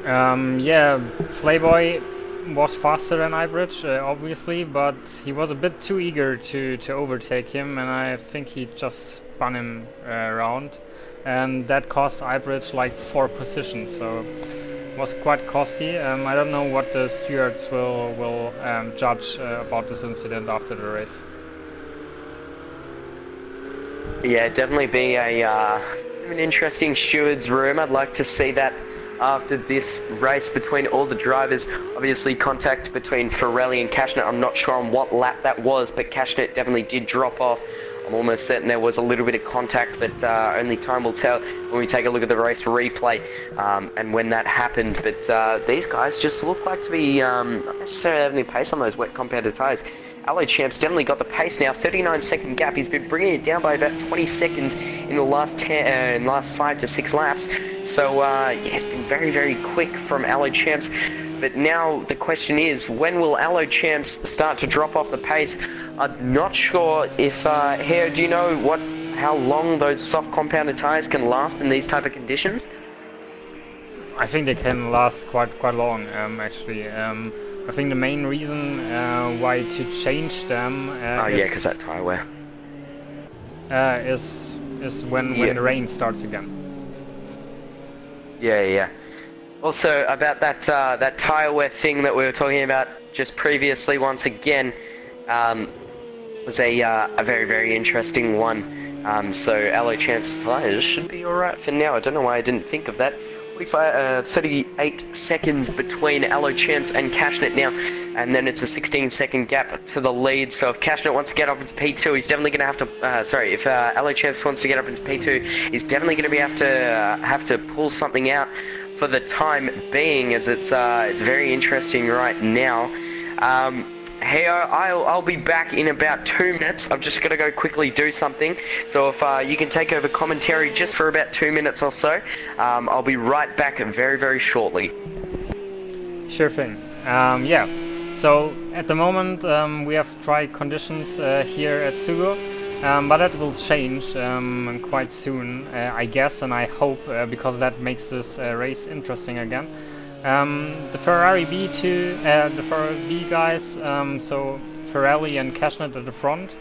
Yeah, Playboy was faster than iBridge, obviously, but he was a bit too eager to overtake him, and I think he just spun him around, and that cost iBridge like 4 positions, so it was quite costly. I don't know what the stewards will judge about this incident after the race. Yeah, definitely be an interesting stewards room. I'd like to see that after this race between all the drivers. Obviously contact between Pirelli and Cashnet. I'm not sure on what lap that was, but Cashnet definitely did drop off. I'm almost certain there was a little bit of contact, but only time will tell when we take a look at the race replay and when that happened. But these guys just look like to be not necessarily having the pace on those wet compounded tyres. Allo Champs definitely got the pace now, 39-second gap. He's been bringing it down by about 20 seconds in the last 5 to 6 laps. So yeah, it's been very, very quick from Allo Champs. But now the question is, when will Allo Champs start to drop off the pace? I'm not sure if here, do you know how long those soft compounded tyres can last in these type of conditions? I think they can last quite long, actually. I think the main reason why to change them because that tyre wear is when the rain starts again. Yeah. Also about that that tyre wear thing that we were talking about just previously, once again, was a very, very interesting one. So Allo Champs tyres should be alright for now. I don't know why I didn't think of that. 38 seconds between Allo Champs and Cashnet now, and then it's a 16-second gap to the lead. So if Cashnet wants to get up into P2, he's definitely going to have to. If Allo Champs wants to get up into P2, he's definitely going to have to pull something out for the time being, as it's very interesting right now. Hey, I'll be back in about 2 minutes. I'm just going to go quickly do something. So if you can take over commentary just for about 2 minutes or so, I'll be right back very, very shortly. Sure thing. Yeah, so at the moment we have dry conditions here at Sugo, but that will change quite soon, I guess, and I hope, because that makes this race interesting again. The Ferrari B2, the Ferrari B guys, so Pirelli and Cashnet at the front,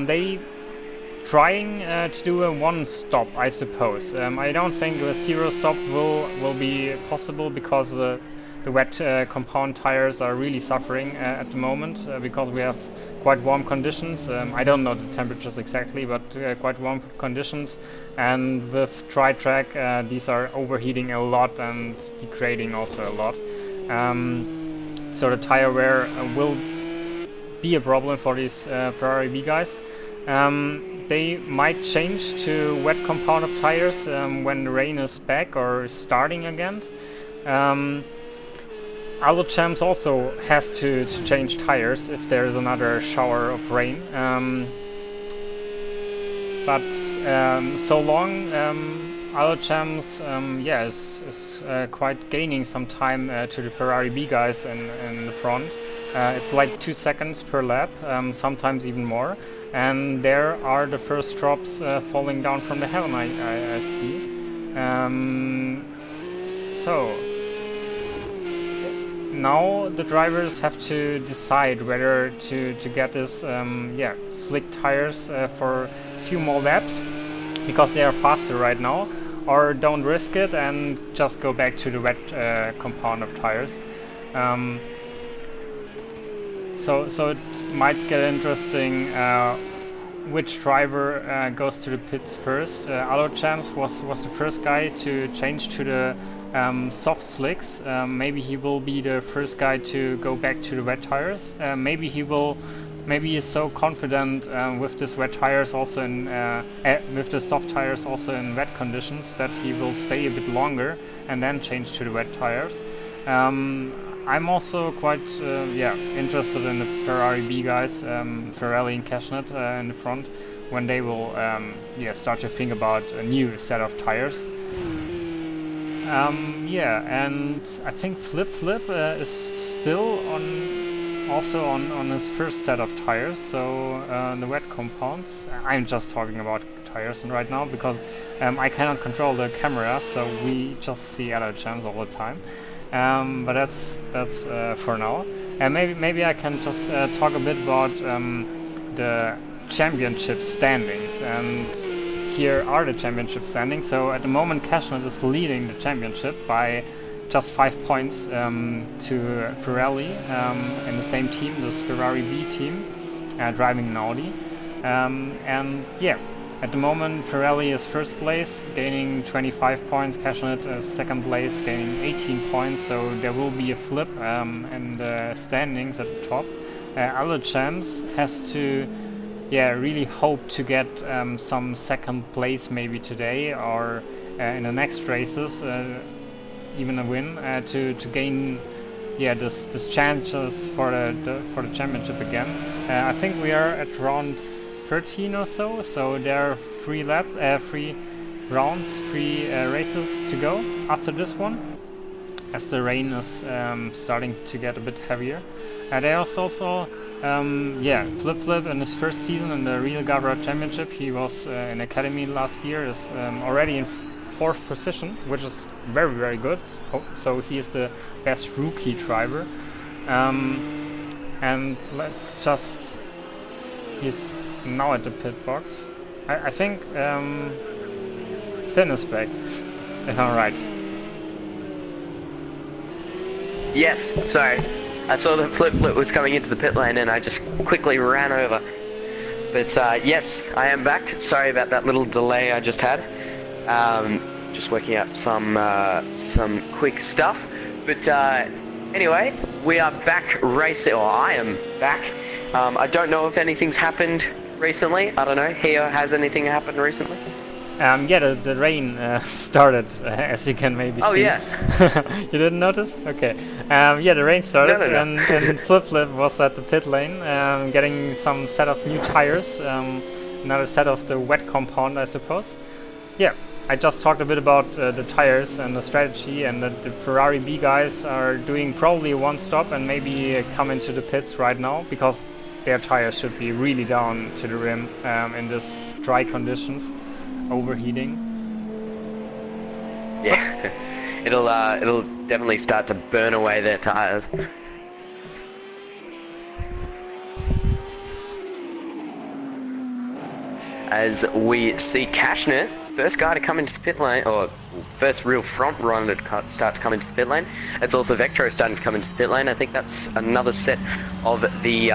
they trying to do a 1-stop, I suppose. I don't think a 0-stop will be possible, because the wet compound tires are really suffering at the moment, because we have quite warm conditions. I don't know the temperatures exactly, but quite warm conditions, and with dry track these are overheating a lot and degrading also a lot. So the tire wear will be a problem for these Ferrari B guys. They might change to wet compound of tires when the rain is back or starting again. Allo Champs also has to change tires if there is another shower of rain. But so long, Allo Champs is quite gaining some time to the Ferrari B guys in the front. It's like 2 seconds per lap, sometimes even more. And there are the first drops falling down from the helm, I see. So now the drivers have to decide whether to get this slick tires for a few more laps, because they are faster right now, or don't risk it and just go back to the wet compound of tires. So it might get interesting which driver goes to the pits first. Allo Champs was the first guy to change to the soft slicks. Maybe he will be the first guy to go back to the wet tires. Maybe he's so confident with this wet tires also in with the soft tires also in wet conditions that he will stay a bit longer and then change to the wet tires. I'm also quite interested in the Ferrari B guys, Pirelli and Cashnet in the front. when they will yeah, start to think about a new set of tires. Yeah, and I think Flip is still also on his first set of tires, so the wet compounds. I'm just talking about tires right now because I cannot control the camera, so we just see other channels all the time. But that's for now. And maybe I can just talk a bit about the championship standings. And here are the championship standings. So at the moment, Cashnet is leading the championship by just 5 points to Ferrari in the same team, this Ferrari B team, driving an Audi. And yeah, at the moment Ferrari is first place, gaining 25 points, Cashnet is second place, gaining 18 points, so there will be a flip in the standings at the top. Other champs has to really hope to get some second place maybe today or in the next races, even a win, to gain this chances for the championship again. I think we are at round 13 or so, so there are 3 rounds, 3 races to go after this one, as the rain is starting to get a bit heavier. There's also Flip in his first season in the real GAVRA Championship. He was in academy last year, is already in 4th position, which is very, very good. So he is the best rookie driver. And let's just... He's now at the pit box. I think Finn is back, if I'm right. Yes, sorry. I saw that Flip was coming into the pit lane and I just quickly ran over. But yes, I am back. Sorry about that little delay I just had. Just working out some quick stuff. But anyway, we are back racing, or I am back. I don't know if anything's happened recently. I don't know. Here, has anything happened recently? Yeah, the rain started, as you can maybe see. Oh yeah. You didn't notice? Okay. Yeah, the rain started, No. and Flip was at the pit lane, getting some set of new tires, another set of the wet compound, I suppose. Yeah, I just talked a bit about the tires and the strategy, and the Ferrari B guys are doing probably one stop and maybe come into the pits right now, because their tires should be really down to the rim in this dry conditions. Overheating. Yeah, it'll definitely start to burn away their tires. As we see Cashnet, first guy to come into the pit lane, or first real front runner to start to come into the pit lane. It's also Vectro starting to come into the pit lane. I think that's another set of the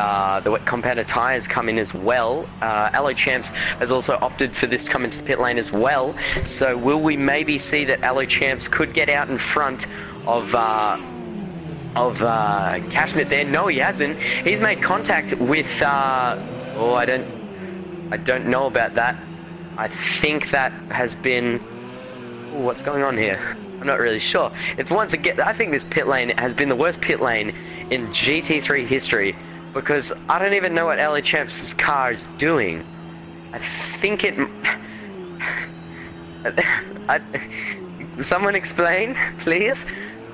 wet compounded tires come in as well. Allo Champs has also opted for this to come into the pit lane as well. So will we maybe see that Allo Champs could get out in front of Cashnet there? No, he hasn't. He's made contact with oh, I don't know about that. I think that has been... Ooh, what's going on here? I'm not really sure. It's once again... I think this pit lane has been the worst pit lane in GT3 history, because I don't even know what LA Champs' car is doing. I think it... Someone explain, please?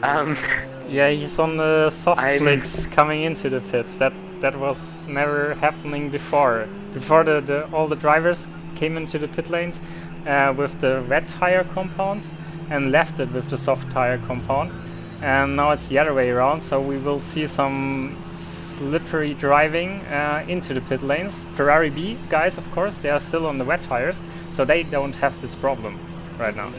Yeah, he's on the soft slicks coming into the pits. That was never happening before. Before all the drivers came into the pit lanes with the wet tire compounds and left it with the soft tire compound, and now it's the other way around, so we will see some slippery driving into the pit lanes. Ferrari B guys, of course, they are still on the wet tires, so they don't have this problem right now.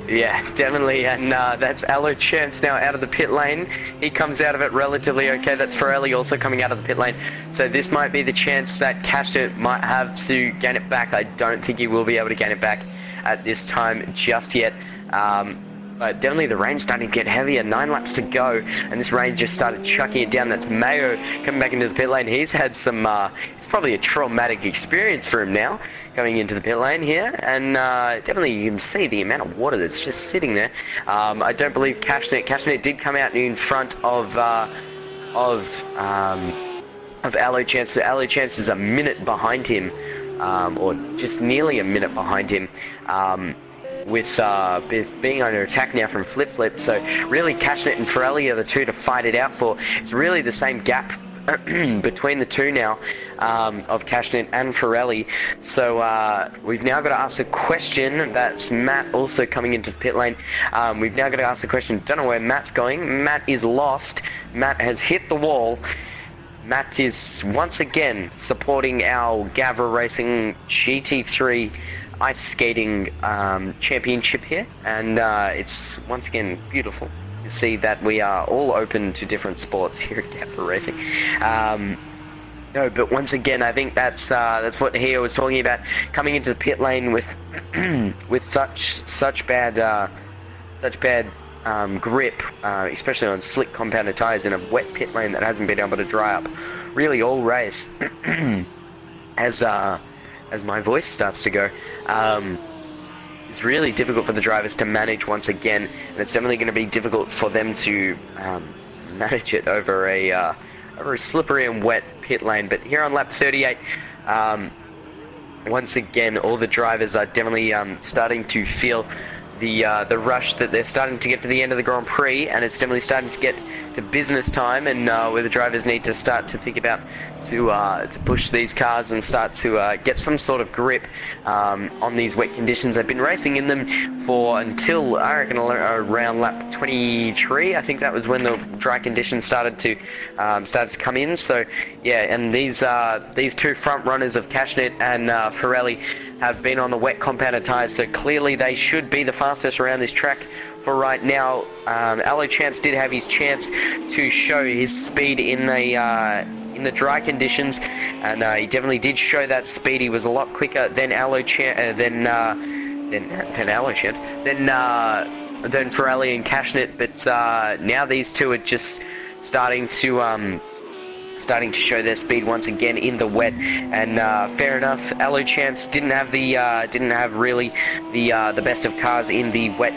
Yeah, definitely, and that's Allo Champs now out of the pit lane. He comes out of it relatively okay. That's Ferrari also coming out of the pit lane. So this might be the chance that Cashnet might have to gain it back. I don't think he will be able to gain it back at this time just yet. But definitely the rain's starting to get heavier. 9 laps to go, and this rain just started chucking it down. That's Mayo coming back into the pit lane. He's had some, it's probably a traumatic experience for him now, coming into the pit lane here, and definitely you can see the amount of water that's just sitting there. I don't believe Cashnet did come out in front of of Allo Champs. So Allo Champs is a minute behind him, or just nearly a minute behind him, with being under attack now from Flip Flip. So really Cashnet and Ferrelli are the two to fight it out for. It's really the same gap between the two now, of Cashnet and Ferrelli. So we've now got to ask a question. That's Matt also coming into the pit lane. We've now got to ask the question. Don't know where Matt's going. Matt is lost. Matt has hit the wall. Matt is once again supporting our GAVRA Racing GT3 ice skating championship here, and it's once again beautiful to see that we are all open to different sports here at GAVRA Racing. No, but once again, I think that's what Hio was talking about, coming into the pit lane with with such bad grip, especially on slick compounded tires in a wet pit lane that hasn't been able to dry up really all race. As my voice starts to go, it's really difficult for the drivers to manage once again, and it's definitely going to be difficult for them to manage it over a slippery and wet pit lane. But here on lap 38, once again, all the drivers are definitely starting to feel the rush that they're starting to get to the end of the Grand Prix, and it's definitely starting to get to business time, and where the drivers need to start to think about to push these cars and start to get some sort of grip on these wet conditions. They've been racing in them for until I reckon around lap 23. I think that was when the dry conditions started to come in. So yeah, and these two front runners of Cashnet and Ferrelli have been on the wet compounded tires, so clearly they should be the fastest around this track for right now. Allo Champs did have his chance to show his speed in the dry conditions, and he definitely did show that speed. He was a lot quicker than than Ferrelli and Cashnet, but now these two are just starting to show their speed once again in the wet, and fair enough. Allo Champs didn't have really the best of cars in the wet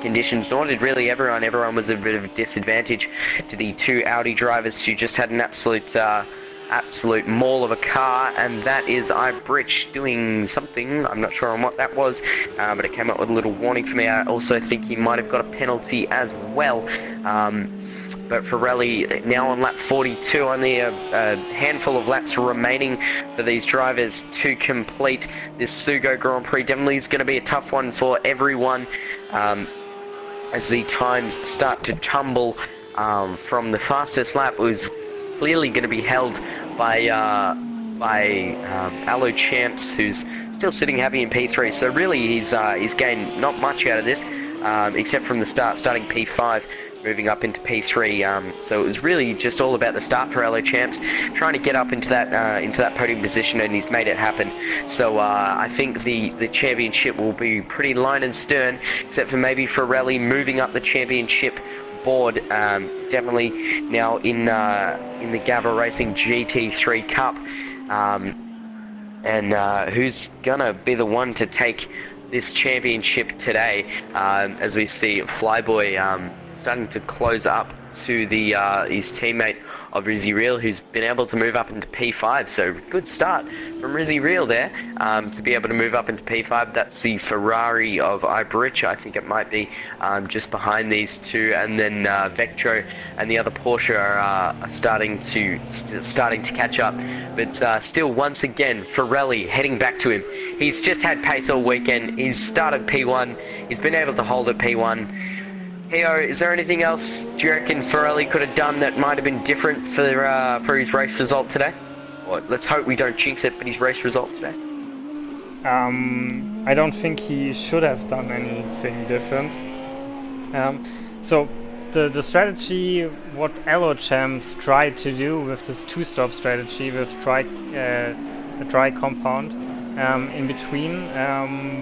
conditions, nor did really everyone. Everyone was a bit of a disadvantage to the two Audi drivers who just had an absolute maul of a car, and that is Ibrich doing something. I'm not sure on what that was, but it came up with a little warning for me. I also think he might have got a penalty as well. But Ferrelli now on lap 42, only a handful of laps remaining for these drivers to complete this Sugo Grand Prix. Definitely is going to be a tough one for everyone, as the times start to tumble from the fastest lap. It was clearly going to be held by Allo Champs, who's still sitting happy in P3. So really he's gained not much out of this, except from the starting P5, moving up into P3. So it was really just all about the start for Allo Champs, trying to get up into that podium position, and he's made it happen. So I think the championship will be pretty line and stern, except for maybe Ferrelli moving up the championship board, definitely now in the GAVRA Racing GT3 Cup, and who's gonna be the one to take this championship today, as we see Flyboy starting to close up to his teammate of Rizzy Real, who's been able to move up into P5. So good start from Rizzy Real there, to be able to move up into P5. That's the Ferrari of Ibrich, I think it might be, just behind these two, and then Vectro and the other Porsche are starting to catch up. But still, once again, Ferrelli heading back to him. He's just had pace all weekend. He's started P1. He's been able to hold at P1. Hio, is there anything else do you reckon Ferrelli could have done that might have been different for his race result today? Or let's hope we don't jinx it, but his race result today? I don't think he should have done anything different. So the strategy, what Allo Champs tried to do with this two-stop strategy with a dry compound in between,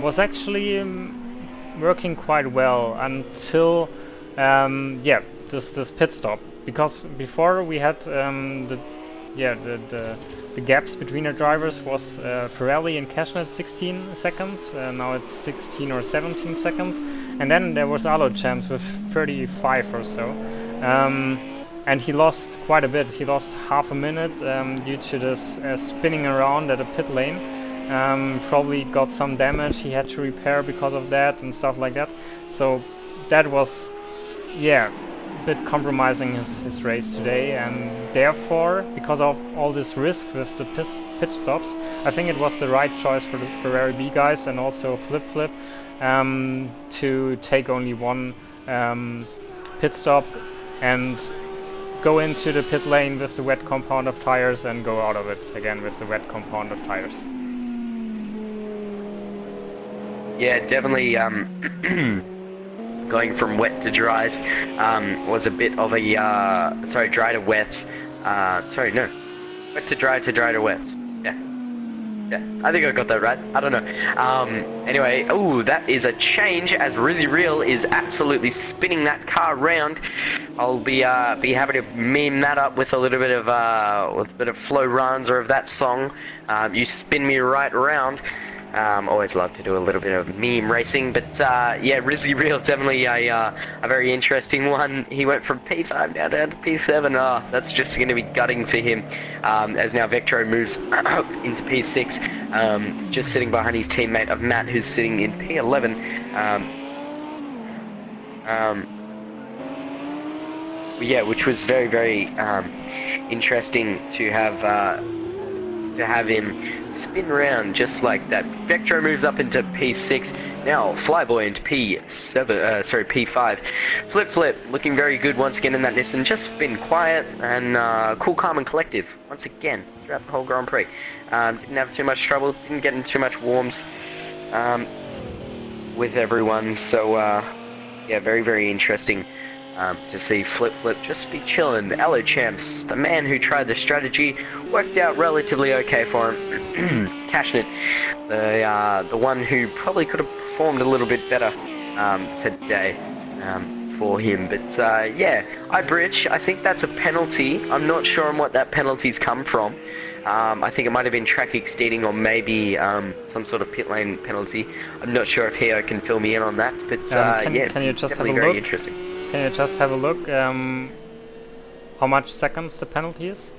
was actually working quite well until this pit stop, because before we had the gaps between the drivers was Ferrelli and Cashnet 16 seconds, now it's 16 or 17 seconds, and then there was Allo Champs with 35 or so, and he lost quite a bit. He lost half a minute due to this spinning around at a pit lane. Probably got some damage he had to repair because of that and stuff like that. So that was, yeah, a bit compromising his race today, and therefore, because of all this risk with the pit stops, I think it was the right choice for the Ferrari B guys and also Flip to take only one pit stop and go into the pit lane with the wet compound of tires and go out of it again with the wet compound of tires. Yeah, definitely going from wet to dries was a bit of a, sorry, dry to wets. Sorry, no. Wet to dry to wets. Yeah, I think I got that right. I don't know. Anyway, oh, that is a change as Rizzy Real is absolutely spinning that car around. I'll be happy to meme that up with a little bit of Flow Ranza of that song. You spin me right around. Always love to do a little bit of meme racing, but yeah, Rizzy Real definitely a very interesting one. He went from P5 now down to P7. Oh, that's just going to be gutting for him, as now Vectro moves up into P6, just sitting behind his teammate of Matt, who's sitting in P11. Yeah, which was very interesting to have him spin around just like that. Vectro moves up into P6. Now Flyboy into P7. Sorry, P5. Flip looking very good once again in that Nissan. Just been quiet and cool, calm, and collective once again throughout the whole Grand Prix. Didn't have too much trouble. Didn't get into too much warms with everyone. So yeah, very interesting. To see Flip just be chilling. Hello champs, the man who tried the strategy worked out relatively okay for him. Cashing it, the one who probably could have performed a little bit better today for him. But yeah, iBridge, I think that's a penalty. I'm not sure on what that penalty's come from. I think it might have been track exceeding or maybe some sort of pit lane penalty. I'm not sure if Heo can fill me in on that, but yeah, can you just definitely have a very look? Interesting. Can you just have a look how much seconds the penalty is?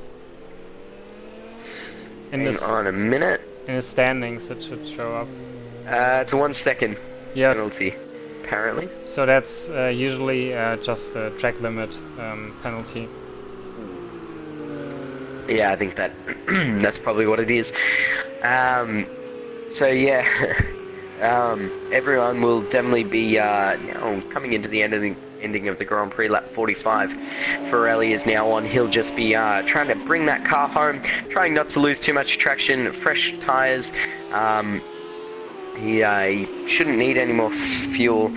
Hang on a minute. In the standings it should show up. It's a 1 second penalty, apparently. So that's usually just a track limit penalty. Yeah, I think that that's probably what it is. So yeah, everyone will definitely be now coming into the ending of the Grand Prix. Lap 45. Ferrari is now on. He'll just be trying to bring that car home, trying not to lose too much traction, fresh tyres. He shouldn't need any more fuel,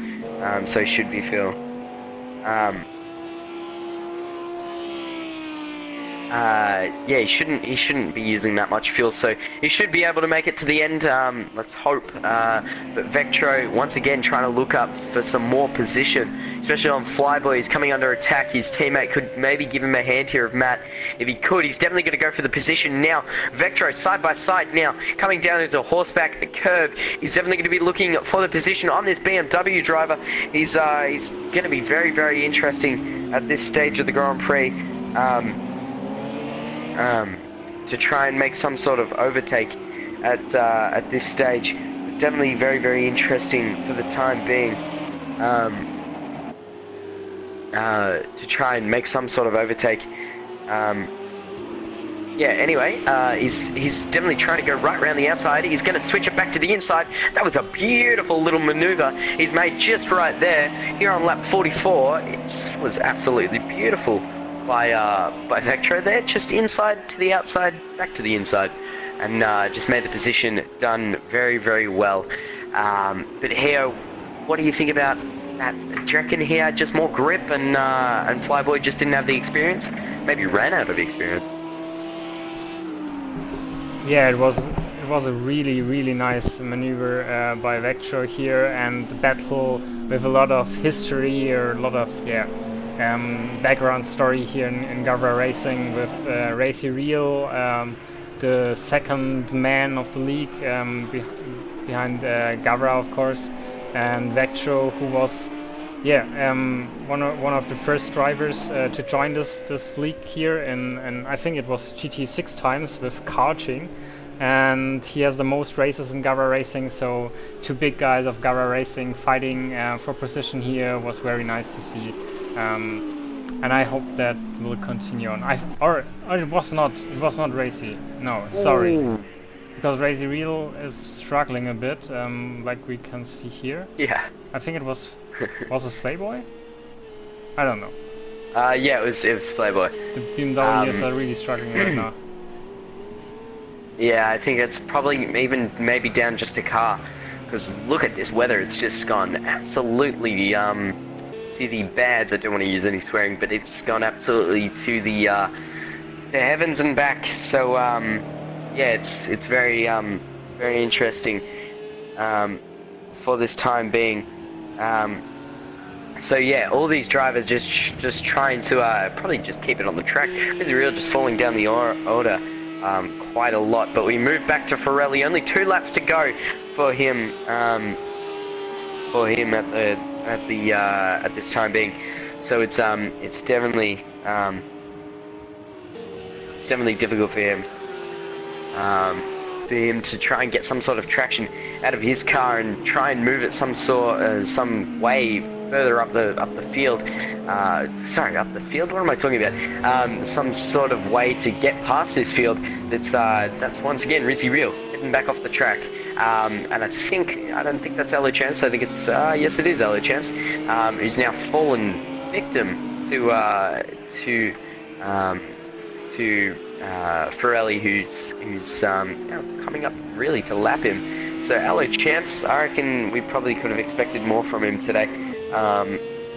so he should be fuel. Yeah, he shouldn't be using that much fuel, so he should be able to make it to the end. Let's hope. But Vectro once again trying to look up for some more position, especially on Flyboy. He's coming under attack. His teammate could maybe give him a hand here of Matt. If he could, he's definitely going to go for the position now. Vectro side by side now, coming down into a horseback curve. He's definitely going to be looking for the position on this BMW driver. He's going to be very interesting at this stage of the Grand Prix. To try and make some sort of overtake at this stage. Definitely very interesting for the time being. To try and make some sort of overtake. Yeah, anyway, he's definitely trying to go right around the outside. He's going to switch it back to the inside. That was a beautiful little maneuver he's made just right there. Here on lap 44, it was absolutely beautiful by Vectro there, just inside to the outside, back to the inside, and just made the position done very well. But Heo, what do you think about that? Do you reckon he had just more grip and Flyboy just didn't have the experience? Maybe ran out of experience. Yeah, it was a really nice maneuver by Vectro here, and the battle with a lot of history or a lot of background story here in GAVRA Racing with Racy Rio, the second man of the league behind GAVRA, of course, and Vectro, who was yeah, one of the first drivers to join this league here, and I think it was GT 6 times with karting, and he has the most races in GAVRA Racing. So two big guys of GAVRA Racing fighting for position here was very nice to see, and I hope that will continue on. Or it was not Racy. No, sorry. Ooh. Because Racy Real is struggling a bit, like we can see here. Yeah. I think it was it Playboy? I don't know. Yeah, it was Playboy. The BMWs are really struggling right now. Yeah, I think it's probably even maybe down just a car, because look at this weather. It's just gone absolutely to the bads. I don't want to use any swearing, but it's gone absolutely to the to heavens and back. So yeah, it's very very interesting for this time being. So yeah, all these drivers just trying to probably just keep it on the track. Racy Real just falling down the order quite a lot. But we move back to Pirelli. Only 2 laps to go for him at this time being. So it's definitely difficult for him. For him to try and get some sort of traction out of his car and try and move it some way further up the field. Sorry, up the field. What am I talking about? Some sort of way to get past this field. That's once again Racy Real getting back off the track. And I don't think that's Alo Chance. I think it's yes, it is Alo Chance. Who's now fallen victim to Pirelli, who's coming up really to lap him. So Alo Chance, I reckon we probably could have expected more from him today.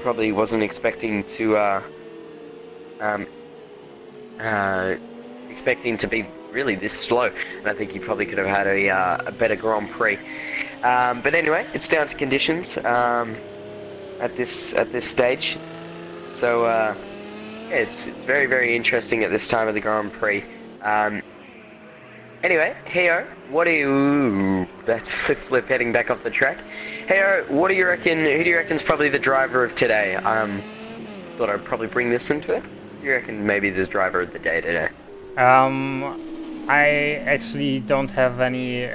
Probably wasn't expecting to be really this slow, and I think he probably could have had a better Grand Prix. But anyway, it's down to conditions at this stage. So yeah, it's very, very interesting at this time of the Grand Prix. Anyway, Heyo, what do you... That's Flip heading back off the track. Heyo, what do you reckon... Who do you reckon is probably the driver of today? Thought I'd probably bring this into it. Who do you reckon maybe the driver of the day today? I actually don't have any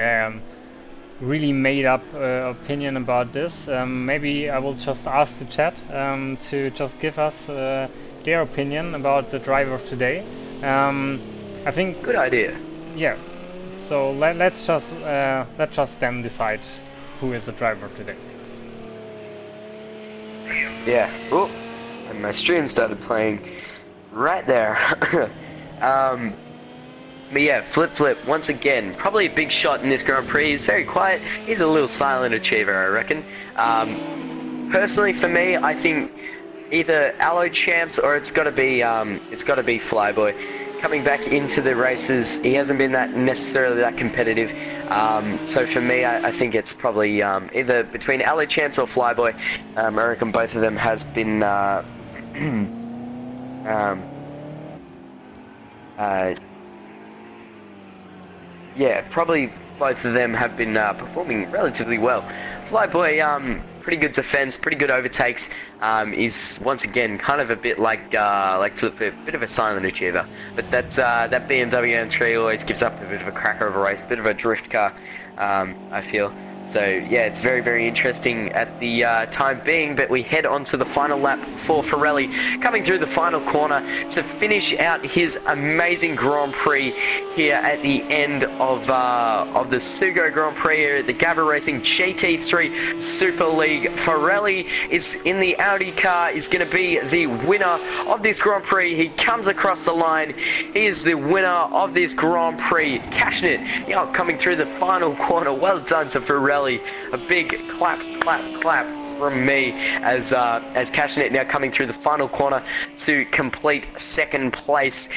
really made up opinion about this. Maybe I will just ask the chat to just give us their opinion about the driver of today. I think... Good idea. Yeah. So let's just them decide who is the driver of today. Yeah. Oh, and my stream started playing right there. But yeah, Flip once again, probably a big shot in this Grand Prix. He's very quiet. He's a little silent achiever, I reckon. Personally, for me, I think either Alo Chance or it's got to be Flyboy. Coming back into the races, he hasn't been necessarily that competitive. So for me, I think it's probably either between Alo Chance or Flyboy. I reckon both of them has been yeah, probably both of them have been performing relatively well. Flyboy, pretty good defense, pretty good overtakes. Is once again kind of a bit like Flip, a bit of a silent achiever. But that BMW M3 always gives up a bit of a cracker of a race, a bit of a drift car, I feel. So yeah, it's very, very interesting at the time being, but we head on to the final lap for Pirelli, coming through the final corner to finish out his amazing Grand Prix here at the end of the Sugo Grand Prix here at the GAVRA Racing GT3 Super League. Pirelli is in the Audi car, is going to be the winner of this Grand Prix. He comes across the line. He is the winner of this Grand Prix, cashing it, coming through the final corner. Well done to Pirelli. A big clap from me as cashing it now coming through the final corner to complete second place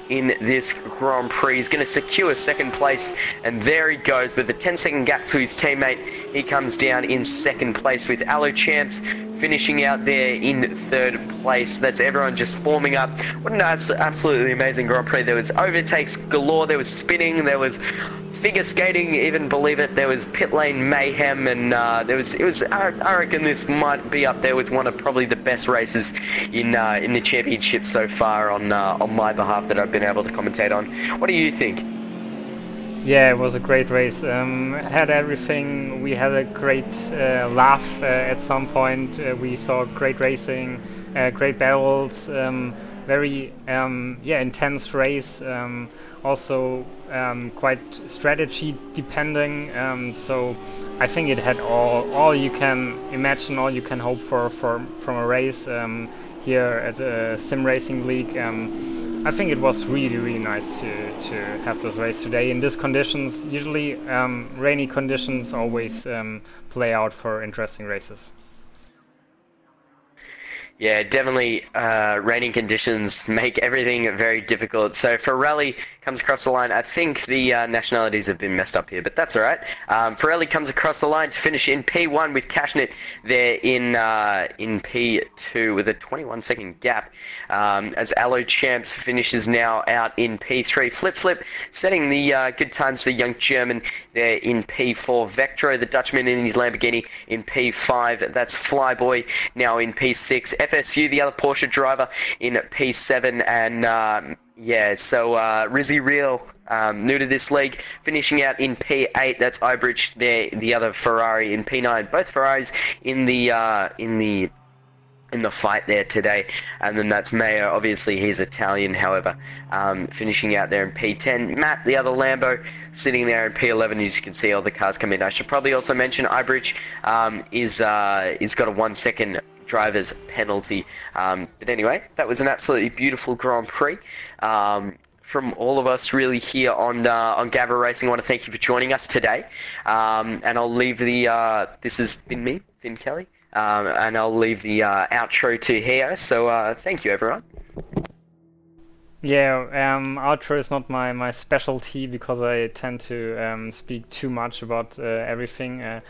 in this Grand Prix. He's going to secure second place, and there he goes with a 10-second gap to his teammate. He comes down in second place with Alo Chance finishing out there in third place. That's everyone just forming up. What an absolutely amazing Grand Prix. There was overtakes galore, there was spinning, there was figure skating, even believe it. There was pit lane mayhem, and I reckon this might be up there with one of probably the best races in the championship so far on my behalf that I've been able to commentate on. What do you think? Yeah, it was a great race. Had everything. We had a great laugh at some point. We saw great racing, great battles, very intense race. Also quite strategy depending. So I think it had all you can imagine, all you can hope for from a race here at Sim Racing League. I think it was really nice to have this race today in these conditions. Usually rainy conditions always play out for interesting races. Yeah, definitely raining conditions make everything very difficult. So Ferrari comes across the line. I think the nationalities have been messed up here, but that's all right. Ferrari comes across the line to finish in P1 with Cashnit there in P2 with a 21-second gap. As Allo Champs finishes now out in P3. Flip, setting the good times for the young German there in P4. Vectro, the Dutchman in his Lamborghini in P5. That's Flyboy now in P6. FSU, the other Porsche driver, in P7, and Rizzy Real, new to this league, finishing out in P8. That's Ibridge there, the other Ferrari in P9. Both Ferraris in the fight there today, and then that's Mayo. Obviously, he's Italian, however, finishing out there in P10. Matt, the other Lambo, sitting there in P11. As you can see, all the cars come in. I should probably also mention Ibridge is got a 1 second driver's penalty. But anyway, that was an absolutely beautiful Grand Prix. From all of us really here on GAVRA Racing, I want to thank you for joining us today. And I'll leave this has been me, Finn Kelly, and I'll leave the outro to here. So thank you, everyone. Yeah, outro is not my specialty because I tend to speak too much about everything.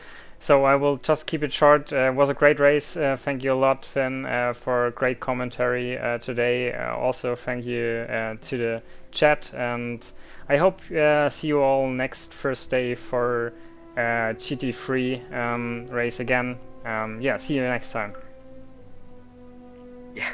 So I will just keep it short. It was a great race. Thank you a lot, Finn, for great commentary today. Also, thank you to the chat, and I hope see you all next Thursday for GT3 race again. Yeah, see you next time. Yeah.